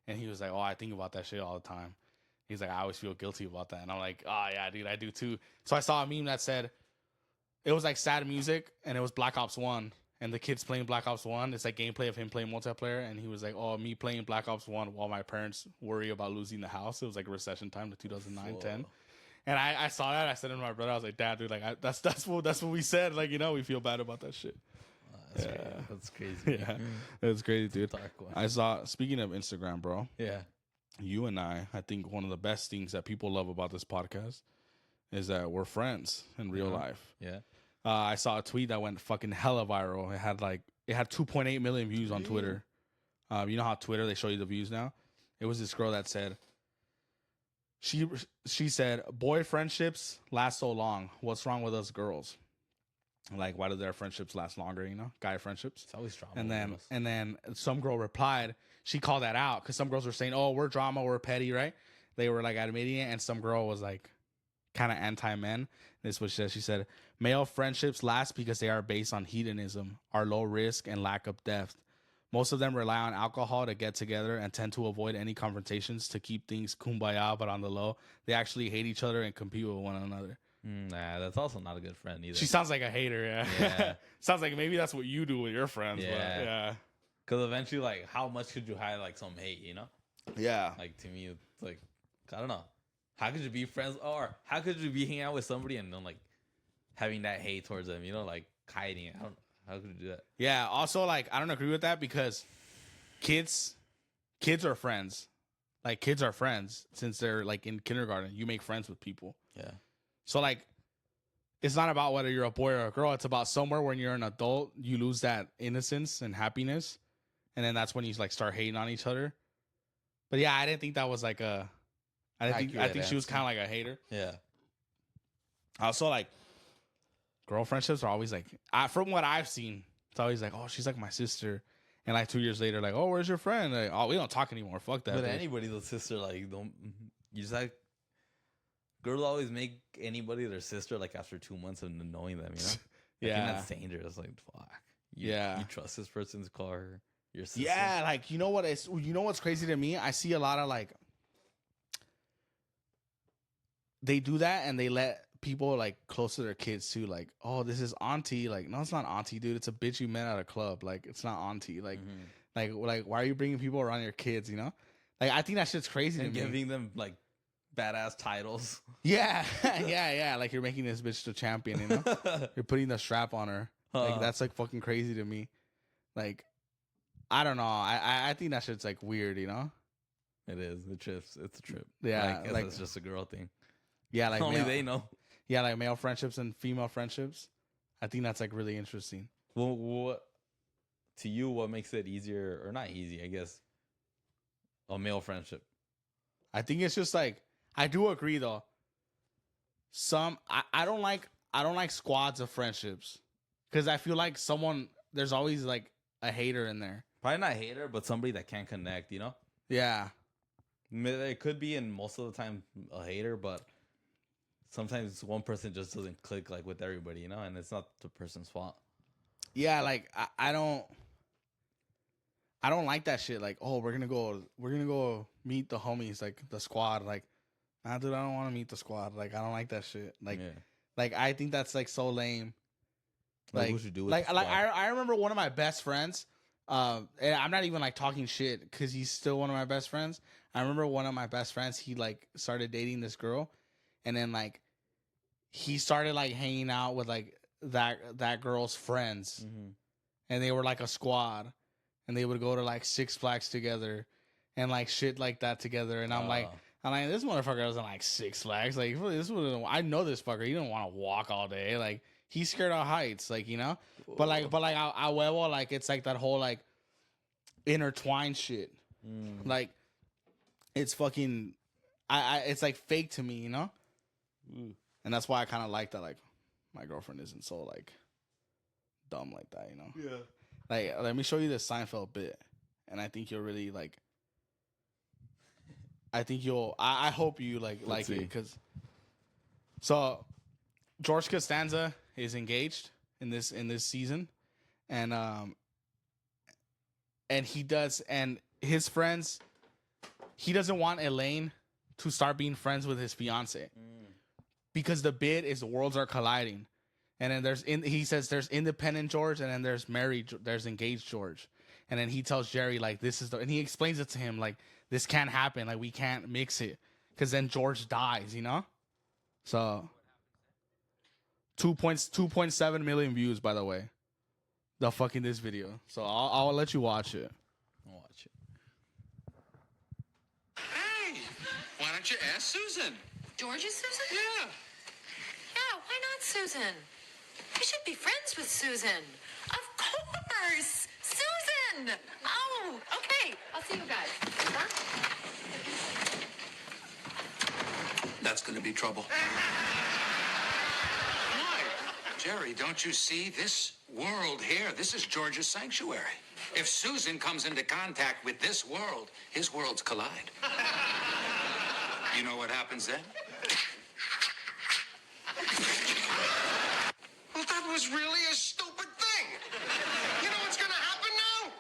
and he was like, oh, I think about that shit all the time. He's like, I always feel guilty about that. And I'm like, oh, yeah, dude, I do too. So I saw a meme that said, it was like sad music, and it was Black Ops 1. And the kid's playing Black Ops 1. It's like gameplay of him playing multiplayer. And he was like, oh, me playing Black Ops 1 while my parents worry about losing the house. It was like recession time, like 2009, 10. And I saw that. I said to my brother, I was like, Dad, dude, like, that's what we said. Like, you know, we feel bad about that shit. That's crazy. Yeah, that's crazy, dude. Dark one. I saw, speaking of Instagram, bro. Yeah. You and I think one of the best things that people love about this podcast is that we're friends in real life. Yeah. I saw a tweet that went fucking hella viral. It had 2.8 million views on Twitter. You know how Twitter, they show you the views now? It was this girl that said, she said, boy friendships last so long. What's wrong with us girls? Like, why do their friendships last longer, you know? Guy friendships. It's always drama. And then some girl replied, she called that out because some girls were saying, oh, we're drama, we're petty, right? They were like admitting it, and some girl was like kind of anti-men. This is what she said. She said, male friendships last because they are based on hedonism, are low risk, and lack of depth. Most of them rely on alcohol to get together and tend to avoid any confrontations to keep things kumbaya, but on the low, they actually hate each other and compete with one another. Nah, that's also not a good friend either. She sounds like a hater, yeah. Sounds like maybe that's what you do with your friends. Yeah. But yeah. Because eventually, like, how much could you hide, like, some hate, you know? Yeah. Like, to me, it's like, I don't know. How could you be friends, or how could you be hanging out with somebody and then, like, having that hate towards them, you know, like, hiding it? How could you do that? Yeah, also, like, I don't agree with that because kids are friends. Like, kids are friends since they're, like, in kindergarten. You make friends with people. Yeah. So, like, it's not about whether you're a boy or a girl. It's about somewhere when you're an adult, you lose that innocence and happiness. And then that's when you, like, start hating on each other. But, yeah, I didn't think that was, like, I think she was kind of like a hater. Yeah. Also, like, girl friendships are always, like, from what I've seen, it's always like, oh, she's like my sister. And, like, 2 years later, like, oh, where's your friend? Like, oh, we don't talk anymore. Fuck that. But bitch. anybody's a sister, like, don't, you just, like, girls always make anybody their sister, like, after 2 months of knowing them, you know? Yeah. I think that's dangerous. Like, fuck. You trust this person to call her your sister? Yeah, like, you know what's crazy to me? I see a lot of, like, they do that and they let people, like, close to their kids too, like, oh, this is auntie. Like, no, it's not auntie, dude. It's a bitch you met at a club. Like, it's not auntie. Like, like why are you bringing people around your kids, you know? Like, I think that shit's crazy And to me. giving them, like, badass titles. Yeah. yeah. Like, you're making this bitch the champion, you know? You're putting the strap on her. Like, that's, like, fucking crazy to me. Like, I don't know. I think that shit's like weird, you know? It is. It's a trip. Yeah, I guess like- it's just a girl thing. Yeah, like Only male, they know. yeah, like male friendships and female friendships. I think that's like really interesting. Well, what to you? What makes it easier or not easy? I guess a male friendship. I think it's just like I do agree though. I don't like squads of friendships because I feel like there's always like a hater in there. Probably not hater, but somebody that can't connect. You know, Yeah, it could be, and most of the time a hater, but sometimes one person just doesn't click like with everybody. You know, and it's not the person's fault. yeah. Like I don't like that shit. Like, oh, we're gonna go meet the homies, like the squad. Like, nah, dude, I don't want to meet the squad. Like, I don't like that shit. Like, Yeah. like I think that's like so lame. Like, what you do with like the like squad? I remember one of my best friends. And I'm not even like talking shit because he's still one of my best friends. I remember one of my best friends. He like started dating this girl, and then like he started like hanging out with like that girl's friends, Mm-hmm. and they were like a squad, and they would go to like Six Flags together, and like shit like that together. And I'm like, this motherfucker doesn't like Six Flags. Like this would I know this fucker. He don't want to walk all day. Like he's scared of heights. Like, you know. But like I huevo, like it's like that whole like intertwined shit. Like it's fucking it's like fake to me, you know? And that's why I kind of like that like my girlfriend isn't so like dumb like that, you know? Yeah. Like let me show you this Seinfeld bit, and I think you'll really like I hope you like Let's it see. cuz so George Costanza is engaged in this season, and his friends, he doesn't want Elaine to start being friends with his fiance because the bid is worlds are colliding, and then he says there's independent George, and then there's engaged George, and then he tells Jerry like and he explains it to him like this can't happen, like we can't mix it because then George dies, you know, so. 2.7 million views, by the way. The fucking this video. So I'll let you watch it. I'll watch it. Hey, why don't you ask Susan? George is Susan? Yeah. Yeah, why not Susan? You should be friends with Susan. Of course! Susan! Oh, okay. I'll see you guys. Huh? That's gonna be trouble. Why? Jerry, don't you see this world here? This is George's sanctuary. If Susan comes into contact with this world, his worlds collide. You know what happens then? Well, that was really a stupid thing. You know what's gonna happen now?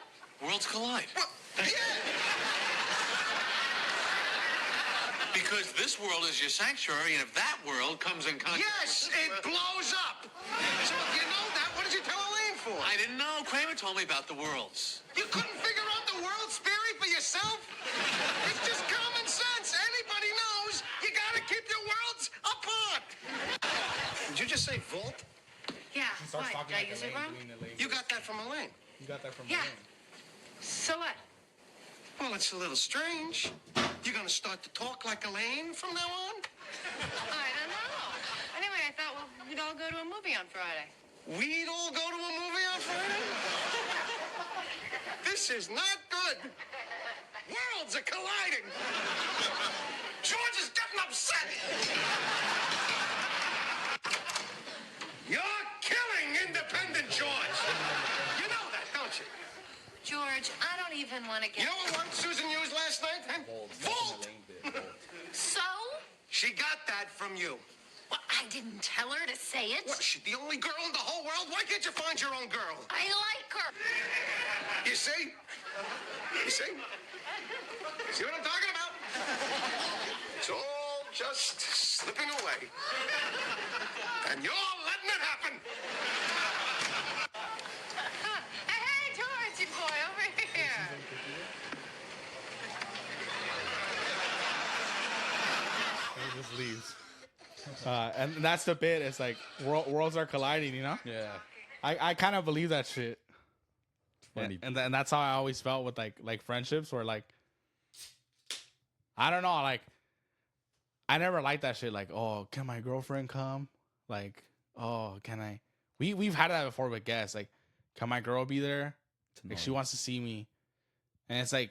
Worlds collide. Well, yeah. Because this world is your sanctuary, and if that world comes in contact... Yes, it blows up. So if you know that, what did you tell Elaine for? I didn't know. Kramer told me about the worlds. You couldn't figure out the world's theory for yourself? It's just common sense. Anybody knows you gotta keep your worlds apart. Did you just say vault? Yeah, why? Did I use it wrong? You got that from Elaine. You got that from Yeah. So what? Well, it's a little strange. You're gonna start to talk like Elaine from now on? I don't know. Anyway, I thought, well, we'd all go to a movie on Friday. We'd all go to a movie on Friday? This is not good. Worlds are colliding. George is getting upset. You're killing independent George. You know that, don't you? George, I don't even want to get... You know what word Susan used last night? Huh? Vault. So? She got that from you. Well, I didn't tell her to say it. What, she's the only girl in the whole world? Why can't you find your own girl? I like her. You see? You see? See what I'm talking about? It's all just slipping away. And you're letting it happen. Hey, George, you boy, over here. He just leaves. And that's the bit. It's like worlds are colliding, you know? Yeah. I kind of believe that shit. funny. And that's how I always felt with like friendships where like I don't know, like I never liked that shit. Like, oh, can my girlfriend come? Like, oh, can I? We've had that before with guests. Like, can my girl be there? Like, she wants to see me, and it's like,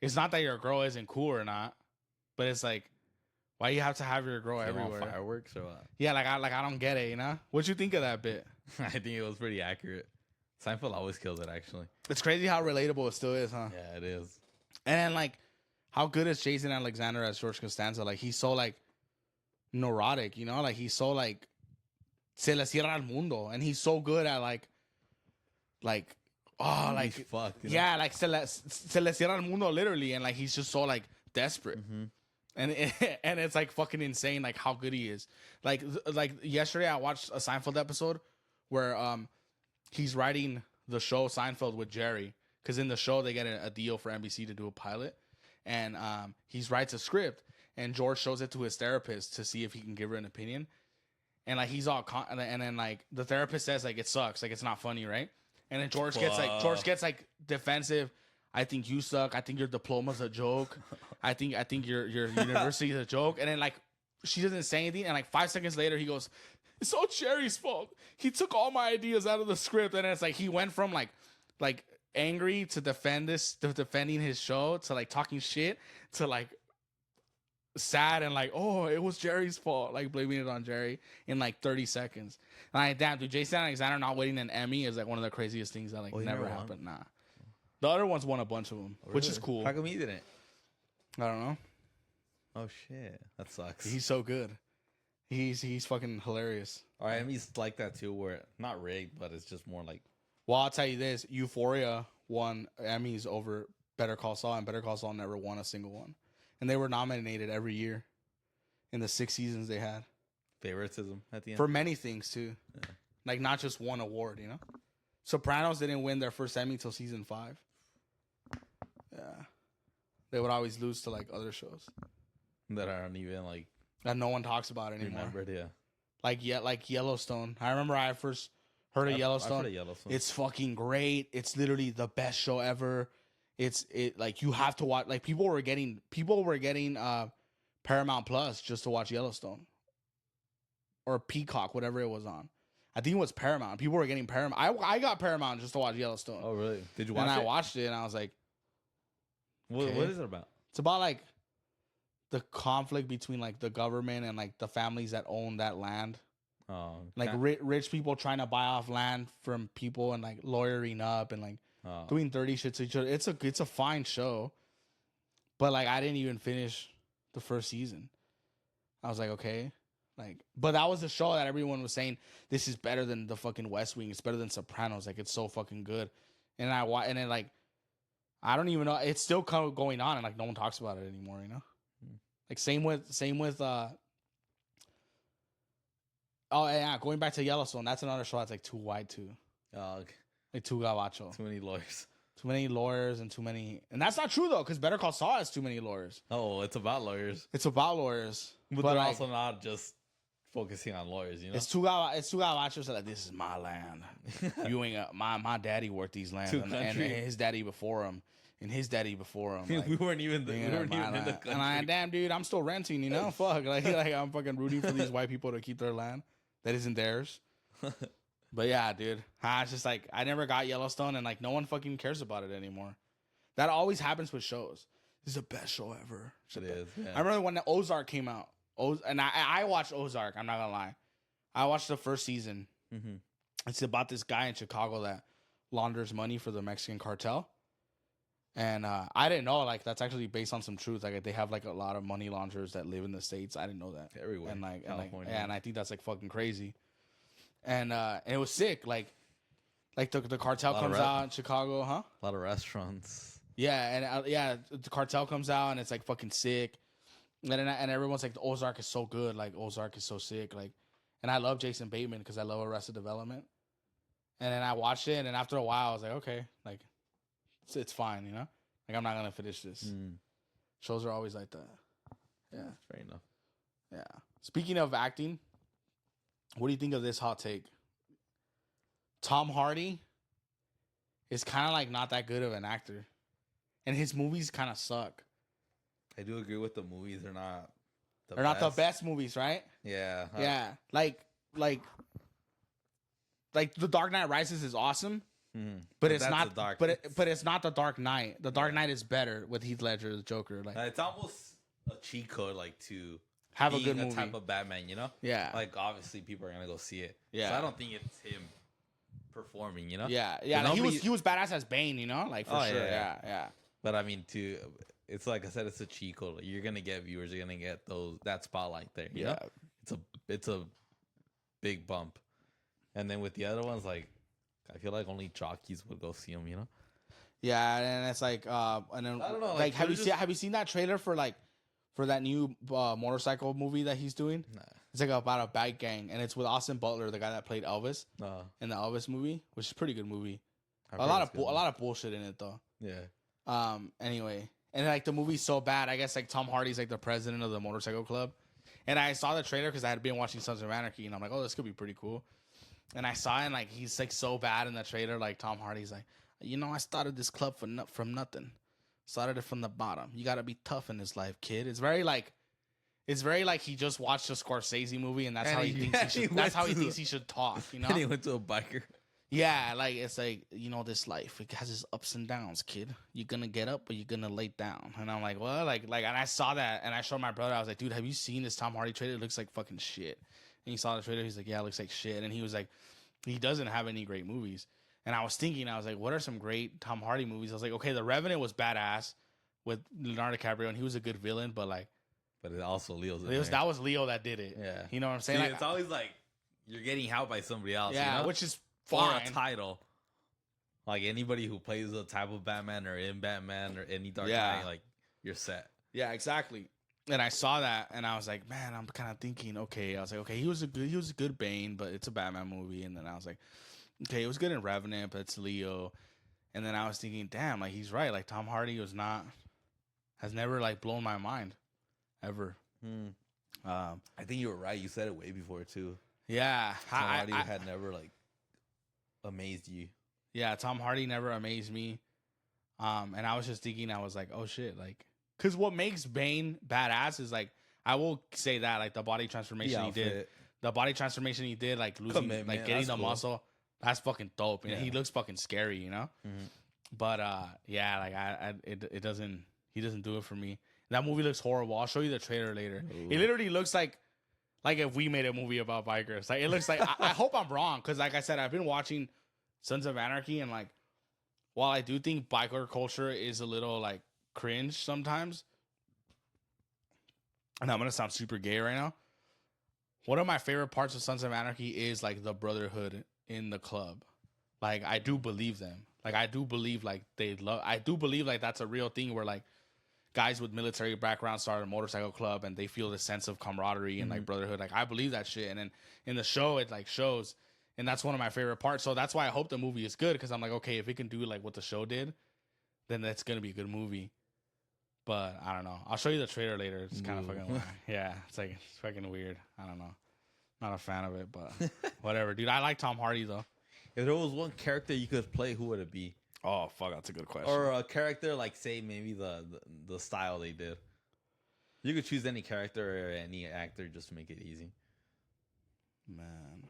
it's not that your girl isn't cool or not, but it's like, why you have to have your girl everywhere? Fireworks or what? Yeah, I don't get it. You know, what you think of that bit? I think it was pretty accurate. Seinfeld always kills it, actually. It's crazy how relatable it still is, huh? Yeah, it is. And then, like, how good is Jason Alexander as George Costanza? Like, he's so, like, neurotic, you know? Like, he's so, like, se le cierra el mundo. And he's so good at, like, oh, like, He's fucked, you know? yeah, like, se le cierra el mundo, literally. And, like, he's just so, like, desperate. Mm-hmm. And it's, like, fucking insane, like, how good he is. Like, yesterday I watched a Seinfeld episode where he's writing the show Seinfeld with Jerry. Because in the show, they get a deal for NBC to do a pilot. And he writes a script, and George shows it to his therapist to see if he can give her an opinion. And like he's all, and then like the therapist says like it sucks, like it's not funny, right? And then George gets like defensive. I think you suck. I think your diploma's a joke. I think your university is a joke. And then like she doesn't say anything, and like 5 seconds later he goes, "It's all Jerry's fault. He took all my ideas out of the script." And it's like he went from like angry to defending his show to like talking shit to like sad and like, oh, it was Jerry's fault, like blaming it on Jerry in like 30 seconds. And I damn, dude, Jason Alexander not winning an Emmy is like one of the craziest things that like never happened. Nah, the other ones won a bunch of them, which is cool. How come he didn't? I don't know. Oh shit, that sucks. He's so good. He's fucking hilarious. All right, Emmy's like that too, where not rigged, but it's just more like. Well, I'll tell you this: Euphoria won Emmys over Better Call Saul, and Better Call Saul never won a single one. And they were nominated every year in the 6 seasons they had. Favoritism at the end? For many things, too. Yeah. Like, not just one award, you know? Sopranos didn't win their first Emmy till season 5. Yeah. They would always lose to, like, other shows. That aren't even, like... That no one talks about anymore. Remembered, yeah. Like Yellowstone. I remember I first heard of Yellowstone. I've heard of Yellowstone. It's fucking great. It's literally the best show ever. It like you have to watch. Like people were getting Paramount Plus just to watch Yellowstone or Peacock, whatever it was on. I think it was Paramount. People were getting Paramount. I got Paramount just to watch Yellowstone. Oh really? Did you watch it? And I watched it and I was like, okay. What is it about? It's about like the conflict between like the government and like the families that own that land. Oh, like rich people trying to buy off land from people and like lawyering up and like doing dirty shit to each other. It's a fine show, but like I didn't even finish the first season. I was like, okay, like, but that was the show that everyone was saying this is better than the fucking West Wing. It's better than Sopranos. Like it's so fucking good. And then like I don't even know. It's still kind of going on and like no one talks about it anymore. You know, like same with oh yeah, going back to Yellowstone, that's another show that's like too wide too. Oh, okay. Like too gabacho. Too many lawyers. Too many lawyers and too many... And that's not true, though, because Better Call Saul has too many lawyers. Oh, it's about lawyers. It's about lawyers. But they're like, also not just focusing on lawyers, you know? It's too gabacho. So like, this is my land. You ain't... my daddy worked these lands. And his daddy before him. And his daddy before him. Like, we weren't even in the country. And I, damn, dude, I'm still renting, you know? Fuck. Like I'm fucking rooting for these white people to keep their land that isn't theirs. But yeah, dude, it's just like I never got Yellowstone, and like no one fucking cares about it anymore. That always happens with shows. This is the best show ever. It is. Yeah. I remember when the Ozark came out. And I watched Ozark. I'm not gonna lie, I watched the first season. Mm-hmm. It's about this guy in Chicago that launders money for the Mexican cartel, and I didn't know like that's actually based on some truth. Like they have like a lot of money launderers that live in the States. I didn't know that everywhere. And I think that's like fucking crazy. And it was sick. Like the cartel comes out in Chicago, huh? A lot of restaurants. Yeah, and the cartel comes out and it's like fucking sick. And everyone's like, the Ozark is so good. Like Ozark is so sick. Like, and I love Jason Bateman because I love Arrested Development. And then I watched it, and after a while, I was like, okay, like it's fine, you know. Like I'm not gonna finish this. Shows are always like that. Yeah, fair enough. Yeah. Speaking of acting. What do you think of this hot take? Tom Hardy is kind of like not that good of an actor, and his movies kind of suck. I do agree with the movies. They're not. They're not the best movies, right? Yeah. Yeah, like The Dark Knight Rises is awesome, but it's that's not. the Dark- But it's not The Dark Knight. The Dark Knight is better with Heath Ledger, the Joker. Like It's almost a cheat code, like to have a being good movie. type of Batman. You know. Yeah. Like obviously people are gonna go see it. Yeah. So I don't think it's him performing. You know. Yeah. But Like, he was badass as Bane, you know, like for Oh, sure. yeah. Yeah. But I mean, it's like I said, it's a cheat code. Like, you're gonna get viewers. You're gonna get that spotlight there. You know? It's a big bump. And then with the other ones, like I feel like only jockeys would go see them. You know? Yeah, and it's like, and then I don't know, like, have they're you seen that trailer for that new motorcycle movie that he's doing? Nah. It's like about a bike gang, and it's with Austin Butler, the guy that played Elvis No. in the Elvis movie, which is a pretty good movie. I've A heard lot it's of good. a lot of bullshit in it though. Yeah. Anyway, and like the movie's so bad, I guess like Tom Hardy's like the president of the motorcycle club, and I saw the trailer because I had been watching Sons of Anarchy, and I'm like, oh, this could be pretty cool. And I saw it, and like he's like so bad in the trailer, like Tom Hardy's like, I started this club from nothing, started it from the bottom. You got to be tough in this life, kid. It's very like he just watched a Scorsese movie, and that's And how he he- thinks he and he should. went That's how he to thinks he should talk. You know? And he went to a biker. Yeah, like it's like, this life, it has its ups and downs, kid. You're gonna get up or you're gonna lay down. And I'm like, well, like, and I saw that and I showed my brother, I was like, dude, have you seen this Tom Hardy trailer? It looks like fucking shit. And he saw the trailer, he's like, yeah, it looks like shit. And he was like, he doesn't have any great movies. And I was thinking, I was like, what are some great Tom Hardy movies? I was like, okay, The Revenant was badass with Leonardo DiCaprio, and he was a good villain, but like, But it also Leo's. that was Leo that did it. Yeah. You know what I'm saying? See, Like, it's always like you're getting helped by somebody else. yeah, you know? which is for fine. a title. Like anybody who plays the type of Batman or in Batman or any Dark Yeah. Knight, like you're set. Yeah, exactly. And I saw that, and I was like, man, I'm kind of thinking, okay. I was like, okay, he was a good Bane, but it's a Batman movie. And then I was like, okay, it was good in Revenant, but it's Leo. And then I was thinking, damn, like he's right. Like Tom Hardy has never like blown my mind, ever. I think you were right. You said it way before too. Yeah, Tom Hardy had never like amazed you. Yeah, Tom Hardy never amazed me. And I was just thinking, I was like, oh shit, like, because what makes Bane badass is like, I will say that like the body transformation he did, the body transformation he did, like losing, Commitment, like getting that's the cool. muscle, that's fucking dope. And Yeah. he looks fucking scary, you know. But yeah, like it doesn't. He doesn't do it for me. That movie looks horrible. I'll show you the trailer later. Ooh. It literally looks like if we made a movie about bikers. Like it looks like I hope I'm wrong, because like I said, I've been watching Sons of Anarchy, and like while I do think biker culture is a little like cringe sometimes, and I'm gonna sound super gay right now, one of my favorite parts of Sons of Anarchy is like the brotherhood in the club. Like I do believe them. Like I do believe like they love. I do believe like that's a real thing where like guys with military backgrounds start a motorcycle club and they feel the sense of camaraderie and like brotherhood. Like I believe that shit. And then in the show it like shows, and that's one of my favorite parts. So that's why I hope the movie is good, because I'm like, okay, if it can do like what the show did, then that's gonna be a good movie. But I don't know. I'll show you the trailer later. It's kind of fucking weird. Yeah, it's fucking weird. I don't know. Not a fan of it, but whatever, dude. I like Tom Hardy though. If there was one character you could play, who would it be? Oh fuck, that's a good question. Or a character like, say, maybe the style they did. You could choose any character or any actor just to make it easy. Man,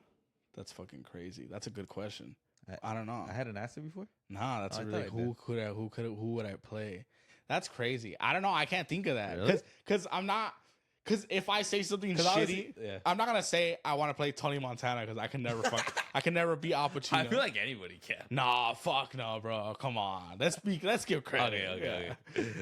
that's fucking crazy. That's a good question. I don't know. I hadn't asked it before. Nah, that's Oh, a I really thought I who would I play? That's crazy. I don't know. I can't think of that Really? because I'm not. Because if I say something 'Cause shitty, obviously- yeah. I'm not gonna say I want to play Tony Montana, because I can never I can never be Al Pacino. I feel like anybody can. Nah, fuck no, bro. Come on. Let's give credit. Okay.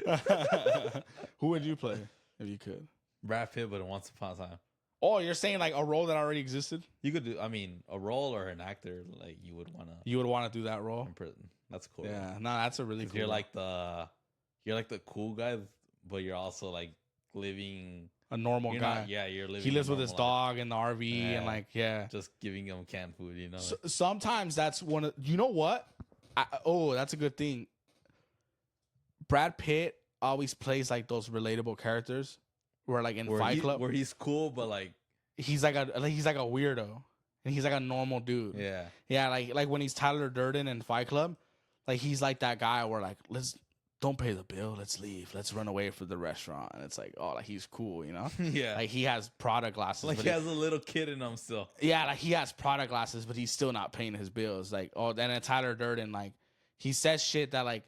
Yeah. Who would you play if you could? Brad Pitt, but Once Upon a Time. Oh, you're saying like a role that already existed? You could do, I mean, a role or an actor like you would want to You would want to do that role? in prison. That's cool. Yeah. No, that's a really 'Cause cool. you're like the cool guy, but you're also like living. a normal You're guy. not, yeah, you're living. He lives a with his normal life. dog in the RV and Yeah. like, yeah. Just giving him canned food, you know. Sometimes that's one of, you know what? That's a good thing. Brad Pitt always plays like those relatable characters where like in Fight Club, where he's cool, but like, he's like a weirdo and he's like a normal dude. yeah, Yeah, like when he's Tyler Durden in Fight Club, like he's like that guy where like don't pay the bill, let's leave, let's run away from the restaurant, and it's like, oh, like he's cool, you know? Yeah. Like he has Prada glasses, Like but he has a little kid in him still. yeah, like he has Prada glasses, but he's still not paying his bills. Like, oh, then Tyler Durden, like he says shit that like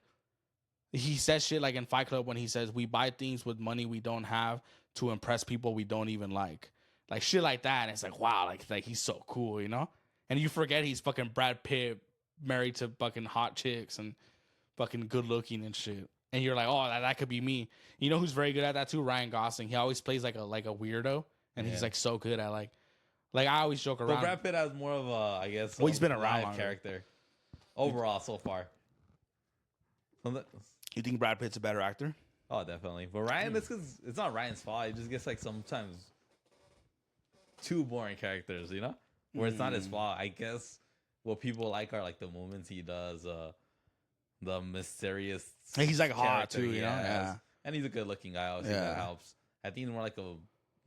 in Fight Club when he says we buy things with money we don't have to impress people we don't even like shit like that. And it's like, wow, like he's so cool, you know? And you forget he's fucking Brad Pitt, married to fucking hot chicks and fucking good looking and shit. And you're like, oh, that could be me. You know who's very good at that too? Ryan Gosling. He always plays like a weirdo, and he's like so good at like I always joke around. But Brad Pitt has more of a, I guess, he's been around longer. character overall so far. You think Brad Pitt's a better actor? Oh, definitely. But Ryan, it's because it's not Ryan's fault. He just gets like sometimes too boring characters, you know, where it's not his fault. I guess what people like are like the moments he does, the mysterious. He's like hot too, you know. Yeah, and he's a good-looking guy. Obviously, that helps. I think he's more like a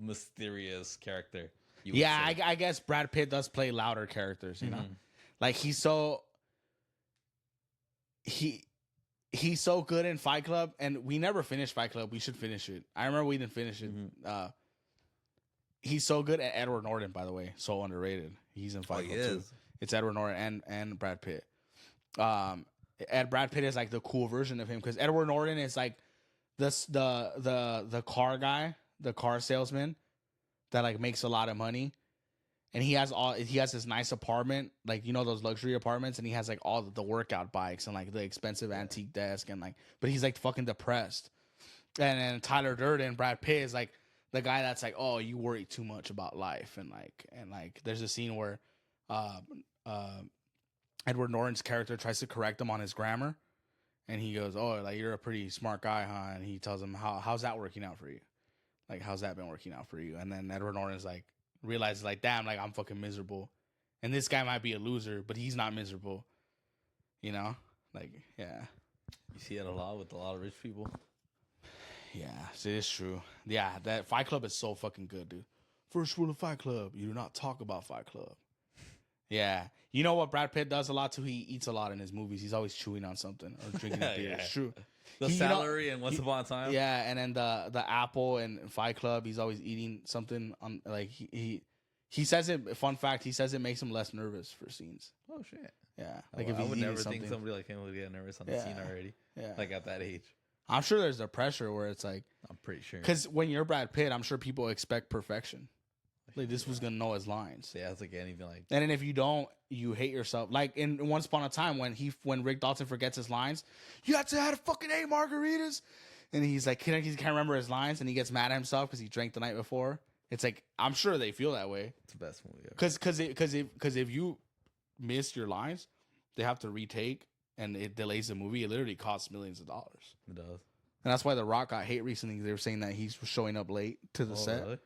mysterious character. Yeah, I guess Brad Pitt does play louder characters, you know. Like he's so good in Fight Club, and we never finished Fight Club. We should finish it. I remember we didn't finish it. He's so good at Edward Norton, by the way. So underrated. He's in Fight Club too. It's Edward Norton and Brad Pitt. Brad Pitt is like the cool version of him because Edward Norton is like the car guy, the car salesman that like makes a lot of money. And he has this nice apartment, like, you know, those luxury apartments, and he has like all the workout bikes and like the expensive antique desk and like, but he's like fucking depressed. And then Tyler Durden, Brad Pitt is like the guy that's like, oh, you worry too much about life, and like there's a scene where Edward Norton's character tries to correct him on his grammar, and he goes, oh, like you're a pretty smart guy, huh? And he tells him, how's that working out for you? Like, how's that been working out for you? And then Edward Norton's like, realizes like, damn, like I'm fucking miserable, and this guy might be a loser, but he's not miserable, you know? Like, yeah, you see it a lot with a lot of rich people. Yeah, it is true. Yeah, that Fight Club is so fucking good, dude. First rule of Fight Club: you do not talk about Fight Club. Yeah, you know what Brad Pitt does a lot too? He eats a lot in his movies. He's always chewing on something or drinking a beer. Yeah. It's true. The celery and Once Upon a Time. Yeah, and then the apple and Fight Club. He's always eating something on, like he says it. Fun fact: he says it makes him less nervous for scenes. Oh shit! Yeah, like if I would never think somebody like him would get nervous on the scene already. Yeah, like at that age. I'm sure there's a pressure where it's like, I'm pretty sure, because when you're Brad Pitt, I'm sure people expect perfection. Like this was gonna know his lines. Yeah, it's like anything like. And then if you don't, you hate yourself. Like in Once Upon a Time when Rick Dalton forgets his lines, you have to have fucking 8 margaritas, and he's like he can't remember his lines, and he gets mad at himself because he drank the night before. It's like I'm sure they feel that way. It's the best movie ever. Because if you miss your lines, they have to retake, and it delays the movie. It literally costs millions of dollars. It does. And that's why The Rock got hate recently. They were saying that he's showing up late to the set. Really?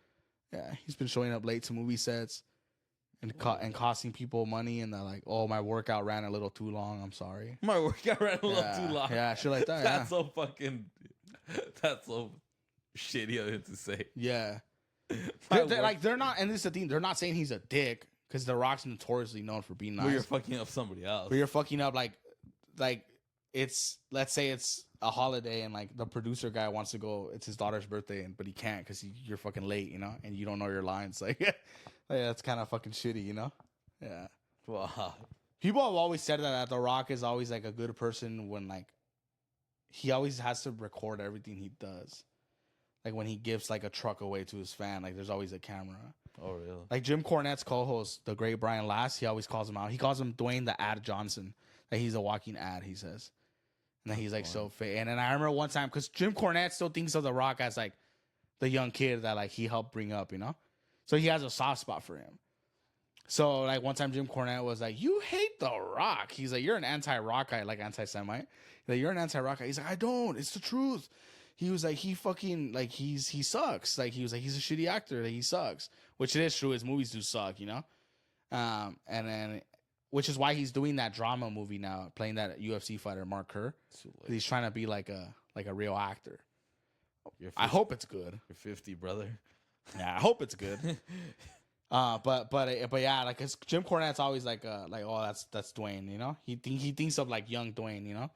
Yeah, he's been showing up late to movie sets and costing people money. And they're like, "Oh, my workout ran a little too long. I'm sorry. My workout ran a little too long." Yeah, shit like that. That's so fucking. That's so shitty of him to say. Yeah, they're not. And this is the thing. They're not saying he's a dick because The Rock's notoriously known for being nice. But you're fucking up somebody else. But you're fucking up like it's, let's say it's a holiday and like the producer guy wants to go, it's his daughter's birthday, but he can't because you're fucking late, you know, and you don't know your lines. Like that's kind of fucking shitty, you know? Yeah. Wow. People have always said that The Rock is always like a good person when like he always has to record everything he does. Like when he gives like a truck away to his fan, like there's always a camera. Oh, really? Like Jim Cornette's co-host, the great Brian Last, he always calls him out. He calls him Dwayne the Ad Johnson. Like he's a walking ad, he says. And then he's like so fake. And then I remember one time, because Jim Cornette still thinks of The Rock as like the young kid that like he helped bring up, you know? So he has a soft spot for him. So like one time Jim Cornette was like, "You hate The Rock." He's like, "You're an anti-rock guy," like anti-Semite. Like, "You're an anti-rock guy." He's like, "I don't. It's the truth." He was like, he fucking, like, he sucks. Like, he was like, he's a shitty actor. Like, he sucks. Which it is true. His movies do suck, you know? And then, which is why he's doing that drama movie now, playing that UFC fighter, Mark Kerr. He's trying to be like a real actor. I hope it's good. You're 50, brother. Yeah, I hope it's good. But yeah, like cause Jim Cornette's always like oh that's Dwayne, you know. He thinks of like young Dwayne, you know,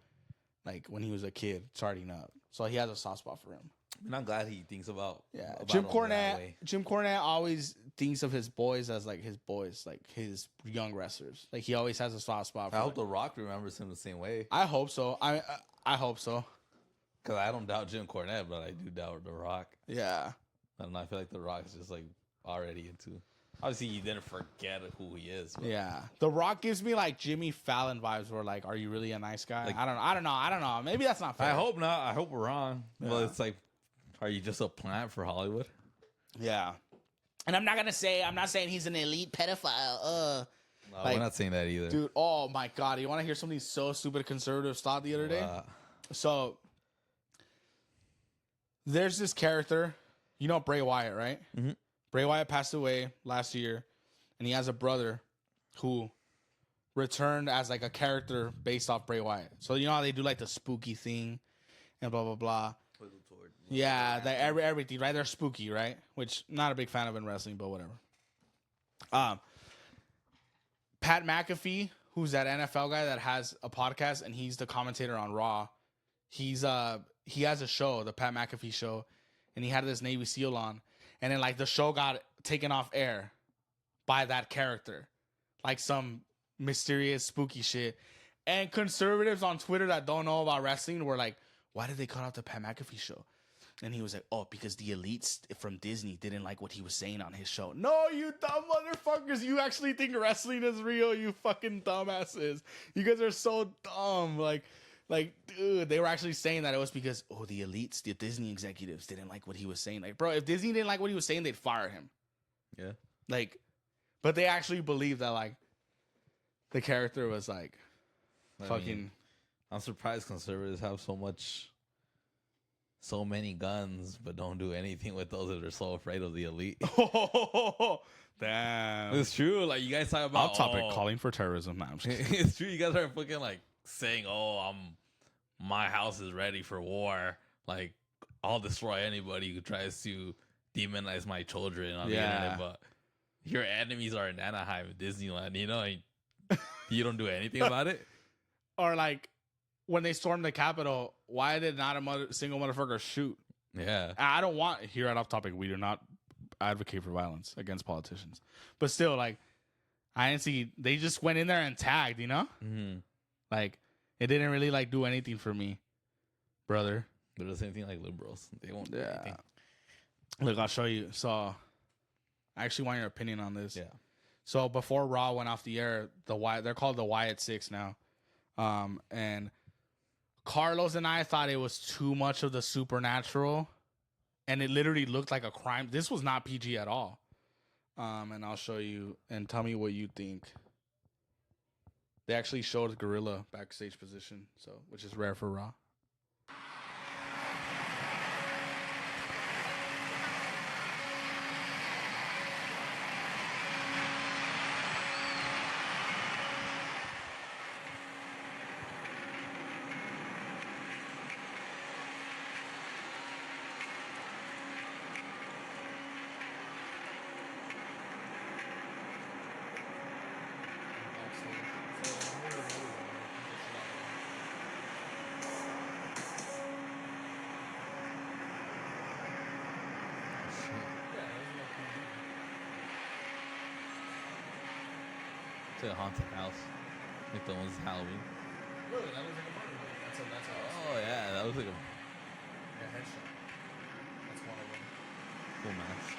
like when he was a kid starting up. So he has a soft spot for him. And I'm glad he thinks about Jim him that way. Cornette always thinks of his boys as like his boys, like his young wrestlers. Like he always has a soft spot for I hope them. The Rock remembers him the same way. I hope so. I hope so. Because I don't doubt Jim Cornette, but I do doubt The Rock. Yeah. And I feel like The Rock's just like already into. Obviously, he didn't forget who he is. But Yeah. The Rock gives me like Jimmy Fallon vibes where like, are you really a nice guy? Like- I don't know. Maybe that's not fair. I hope not. I hope we're wrong. Yeah. But it's like, are you just a plant for Hollywood? Yeah. And I'm not saying he's an elite pedophile. No, Like, we're not saying that either. Dude, oh my God. You want to hear something so stupid conservative thought the other day? So there's this character, you know Bray Wyatt, right? Mhm. Bray Wyatt passed away last year, and he has a brother who returned as like a character based off Bray Wyatt. So you know how they do like the spooky thing and blah blah blah. Yeah, that everything, right? They're spooky, right? Which not a big fan of in wrestling, but whatever. Pat McAfee, who's that NFL guy that has a podcast and he's the commentator on Raw. He has a show, the Pat McAfee show, and he had this Navy SEAL on, and then like the show got taken off air by that character, like some mysterious spooky shit. And conservatives on Twitter that don't know about wrestling were like, "Why did they cut out the Pat McAfee show?" And he was like, "Oh, because the elites from Disney didn't like what he was saying on his show." No, you dumb motherfuckers. You actually think wrestling is real, you fucking dumbasses. You guys are so dumb. Like, dude, they were actually saying that it was because, oh, the elites, the Disney executives didn't like what he was saying. Like, bro, if Disney didn't like what he was saying, they'd fire him. Yeah. Like, but they actually believe that, like, the character was, like, I'm surprised conservatives have so many guns, but don't do anything with those that are so afraid of the elite. Damn. It's true. Like, you guys talk about calling for terrorism. Nah, I'm just kidding. It's true. You guys are fucking like saying, "Oh, my house is ready for war. Like, I'll destroy anybody who tries to demonize my children on the internet." But your enemies are in Anaheim, Disneyland. You know, and you don't do anything about it. Or like when they stormed the Capitol, why did not a single motherfucker shoot? Yeah. I don't want, here at Off Topic, we do not advocate for violence against politicians. But still, like, I didn't see, they just went in there and tagged, you know? Mm-hmm. Like, it didn't really, like, do anything for me, brother. They're the same thing like liberals. They won't do anything. Look, I'll show you. So, I actually want your opinion on this. Yeah. So, before Raw went off the air, they're called the Wyatt Six now. And Carlos and I thought it was too much of the supernatural, and it literally looked like a crime. This was not PG at all. And I'll show you and tell me what you think. They actually showed Gorilla backstage position, so which is rare for Raw. It's like a haunted house. Like the ones Halloween. Really, that looks like a murder movie. That's Oh, yeah. That looks like a headshot. That's one of them. full mask.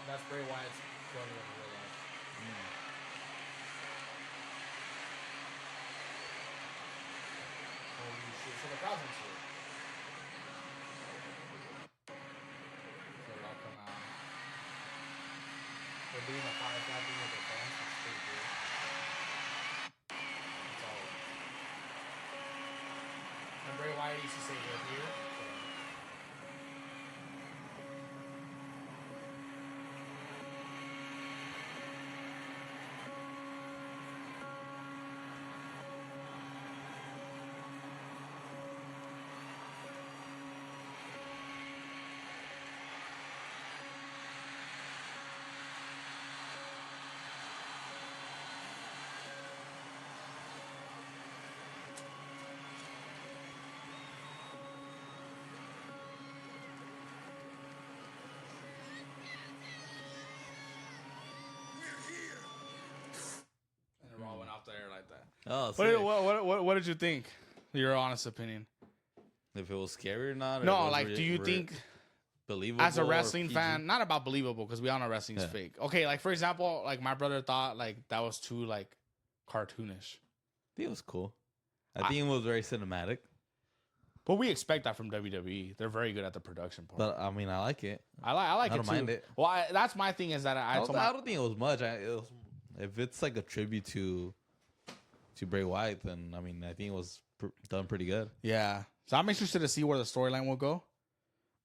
That's Bray Wyatt's brother in real life. Holy shit! So the crowd's into it. They're doing a Firefly thing with their fans. It's pretty cool. That's all. And Bray Wyatt used to say we're here. And Raw went out there like that. Oh, sick. What did you think? Your honest opinion. If it was scary or not? Or No, was like, do you think, believable as a or wrestling PG? fan, not about believable, because we all know wrestling's fake. Okay, like, for example, like, my brother thought, like, that was too, like, cartoonish. I think it was cool. I think it was very cinematic. But we expect that from WWE. They're very good at the production part. But I mean, I like it. I like I it don't too. mind it. Well, that's my thing is that I told I don't think it was much. If it's like a tribute to Bray Wyatt, then I mean, I think it was done pretty good. yeah. So I'm interested to see where the storyline will go.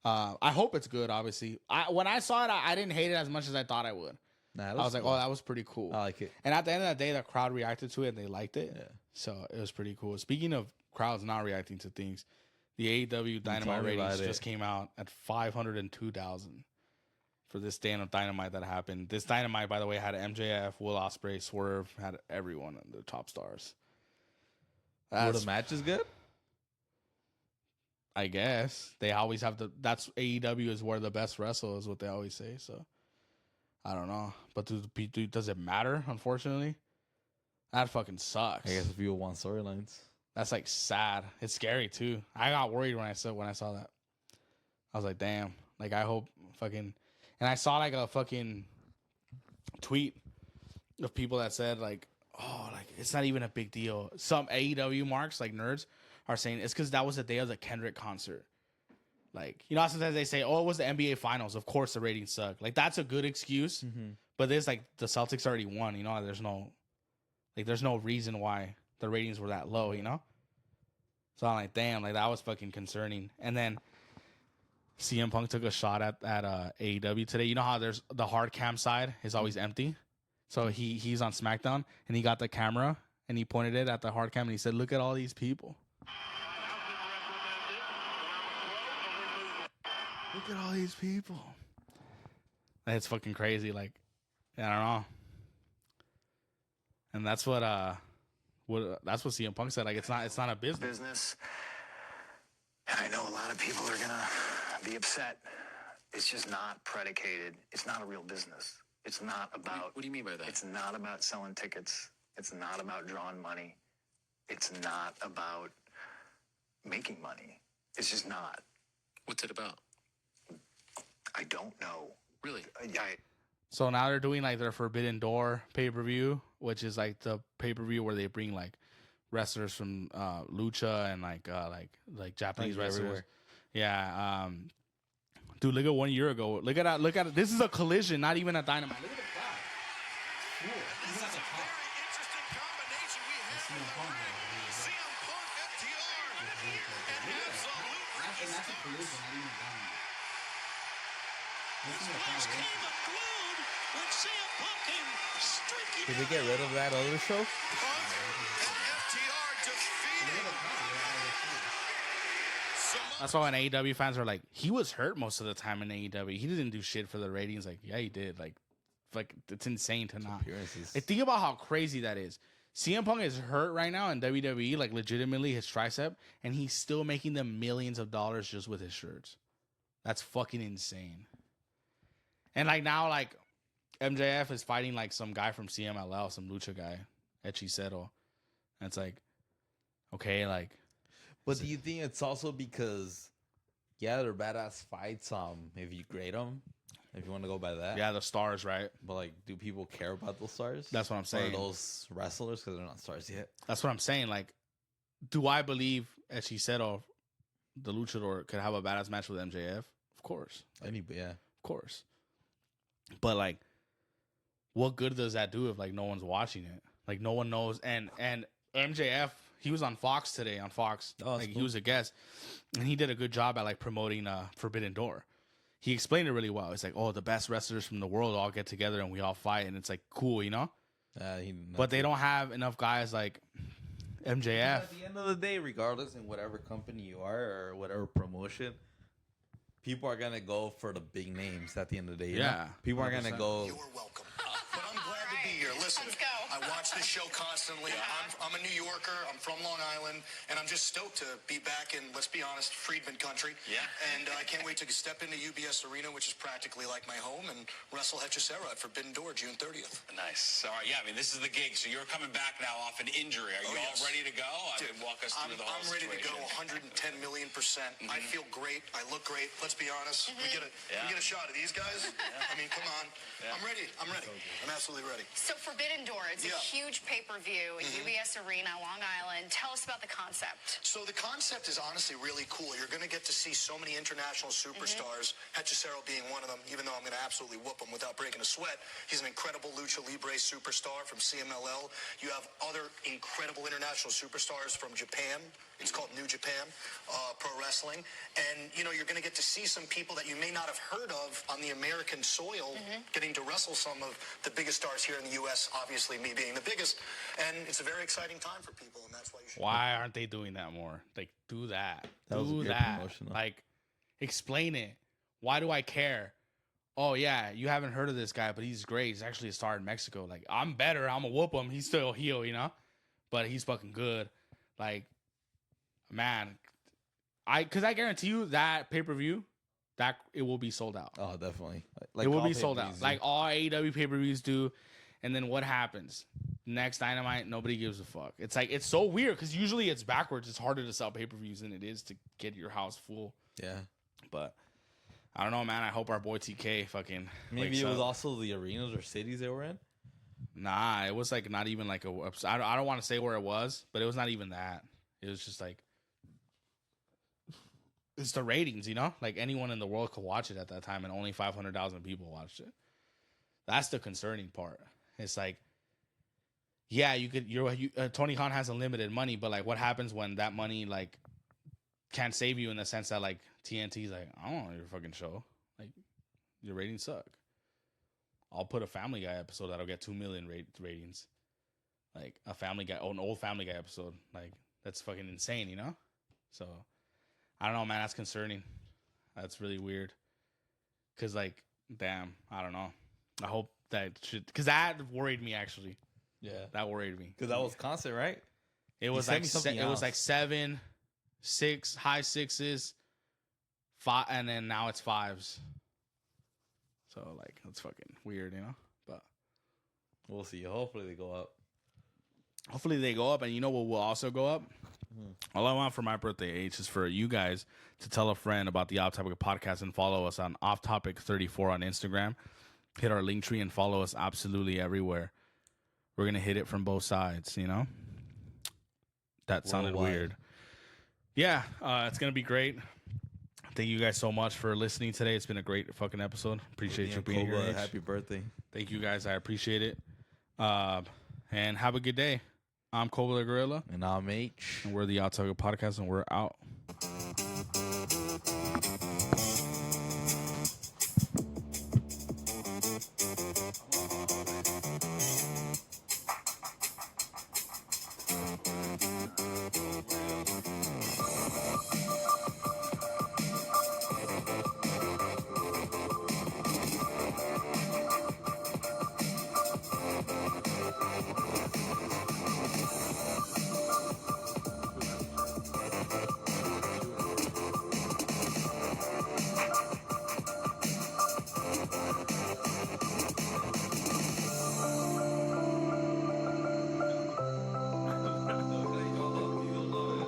I hope it's good. Obviously, when I saw it, I didn't hate it as much as I thought I would. Nah, I was like, cool. oh, that was pretty cool. I like it. And at the end of the day, the crowd reacted to it and they liked it. Yeah. So it was pretty cool. Speaking of crowds not reacting to things, the AEW told Dynamite me ratings about it. just came out at 502,000 for this day of Dynamite that happened. This Dynamite, by the way, had MJF, Will Ospreay, Swerve, had everyone, the top stars. Were the matches good? I guess they always have that's AEW is where the best wrestle is what they always say. So I don't know, but does it matter? Unfortunately, that fucking sucks. I guess if people want storylines. That's like sad. It's scary too. I got worried when I saw that. I was like, damn. Like I hope fucking. And I saw like a fucking tweet of people that said like, oh, like it's not even a big deal. Some AEW marks like nerds are saying it's because that was the day of the Kendrick concert. Like, you know how sometimes they say, oh, it was the NBA finals. Of course the ratings suck. Like that's a good excuse. Mm-hmm. But this like the Celtics already won. You know, there's no reason why the ratings were that low, you know? So I'm like, damn, like that was fucking concerning. And then CM Punk took a shot at AEW today. You know how there's the hard cam side is always empty? So he's on SmackDown and he got the camera and he pointed it at the hard cam and he said, look at all these people. Look at all these people. That's fucking crazy. Like, I don't know. And that's what CM Punk said. Like, it's not a business. And I know a lot of people are gonna be upset. It's just not predicated. It's not a real business. It's not about. What do you mean by that? It's not about selling tickets. It's not about drawing money. It's not about making money. It's just not. What's it about? I don't know. Really? So now they're doing like their Forbidden Door pay-per-view, which is like the pay-per-view where they bring like wrestlers from Lucha and like Japanese Like wrestlers. everywhere. Yeah. Dude, look at 1 year ago. Look at it. This is a Collision, not even a Dynamite. Look at the crowd. Cool. Even at the top. Interesting combination we have CM Punk. CM Punk, FTR, and Absolute. And that's a Collision, not even a Dynamite. This is a Place crowd. came unglued when CM Punk came streaking Did they get rid of that other show? Punk and FTR defeated. That's why when AEW fans are like, he was hurt most of the time in AEW. He didn't do shit for the ratings. Like, yeah, he did. Like it's insane to not. Appearances. Like, think about how crazy that is. CM Punk is hurt right now in WWE, like legitimately his tricep, and he's still making them millions of dollars just with his shirts. That's fucking insane. And like now, like MJF is fighting like some guy from CMLL, some lucha guy, Echiseto. And it's like, okay, like. But do you think it's also because, yeah, they're badass fights. If you grade them, if you want to go by that, Yeah, the stars, right? But like, do people care about those stars? That's what I'm saying. Or those wrestlers because they're not stars yet. That's what I'm saying. Like, do I believe Echiseto, the luchador, could have a badass match with MJF? Of course. Yeah. Of course. But like, what good does that do if like no one's watching it? Like no one knows. And MJF, he was on Fox today. On Fox, Oh, like, cool. he was a guest, and he did a good job at like promoting Forbidden Door. He explained it really well. It's like, oh, the best wrestlers from the world all get together and we all fight, and it's like cool, you know. But they don't have enough guys like MJF. At the end of the day, regardless in whatever company you are or whatever promotion, people are gonna go for the big names. At the end of the day, you know? Yeah, people are gonna 100%. go. You're welcome. But I'm glad to be here. Listen, Let's go. I watch this show constantly. I'm a New Yorker. I'm from Long Island, and I'm just stoked to be back in, let's be honest, Friedman country. Yeah. And I can't wait to step into UBS Arena, which is practically like my home, and wrestle Hechicero at Forbidden Door June 30th. Nice. All right, yeah, I mean, this is the gig, so you're coming back now off an injury. Are you all ready to go? Dude, Walk us through the whole I'm ready to go situation. 110 million %. I feel great. I look great. Let's be honest. We get a shot of these guys. I mean, come on. I'm ready. I'm absolutely ready. So Forbidden Door, it's a huge pay-per-view at UBS Arena, Long Island. Tell us about the concept. So the concept is honestly really cool. You're going to get to see so many international superstars, Hechicero being one of them, even though I'm going to absolutely whoop him without breaking a sweat. He's an incredible Lucha Libre superstar from CMLL. You have other incredible international superstars from Japan. It's called New Japan Pro Wrestling. And, you know, you're going to get to see some people that you may not have heard of on the American soil getting to wrestle some of the biggest stars here in the U.S., obviously me being the biggest. And it's a very exciting time for people, and that's why you should. Why aren't they doing that more? Like, do that. That was a do great that. promotion, though. Like, explain it. Why do I care? Oh, yeah, you haven't heard of this guy, but he's great. He's actually a star in Mexico. Like, I'm better. I'm going to whoop him. He's still a heel, you know? But he's fucking good. Like, man, because I guarantee you that pay-per-view, that it will be sold out. Oh, definitely. It will all be sold out. pay-per-views Like all AEW pay-per-views do. And then what happens? Next Dynamite, nobody gives a fuck. It's like, it's so weird because usually it's backwards. It's harder to sell pay-per-views than it is to get your house full. do. Yeah. But I don't know, man. I hope our boy TK fucking Maybe wakes it was up. also the arenas or cities they were in. Nah, it was like not even like I don't want to say where it was, but it was not even that. It was just like it's the ratings, you know? Like anyone in the world could watch it at that time, and only 500,000 people watched it. That's the concerning part. It's like, yeah, you could. Tony Khan has unlimited money, but like, what happens when that money like can't save you in the sense that like TNT's like, I don't want your fucking show. Like, your ratings suck. I'll put a Family Guy episode that'll get 2 million ratings. Like a Family Guy, an old Family Guy episode. Like that's fucking insane, you know? So I don't know, man. That's concerning. That's really weird. Cause like, damn, I don't know. I hope that should, cause that worried me actually. Yeah. That worried me. Because that was constant, right? It was sent like me something it was else. like 7, 6, high 6s, 5, and then now it's 5s. So like it's fucking weird, you know. But We'll see. Hopefully they go up. hopefully they go up, and you know what will also go up? All I want for my birthday, H, is for you guys to tell a friend about the Off Topic podcast and follow us on Off Topic 34 on Instagram. Hit our link tree and follow us absolutely everywhere. We're gonna hit it from both sides, you know. That sounded Worldwide. weird. Yeah, it's gonna be great. Thank you guys so much for listening today. It's been a great fucking episode. Appreciate you being here. Koba, H. happy birthday. Thank you guys. I appreciate it. And have a good day. I'm Koba the Gorilla, And I'm H. and we're the Out Topic Podcast, and we're out.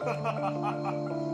Ha ha ha ha.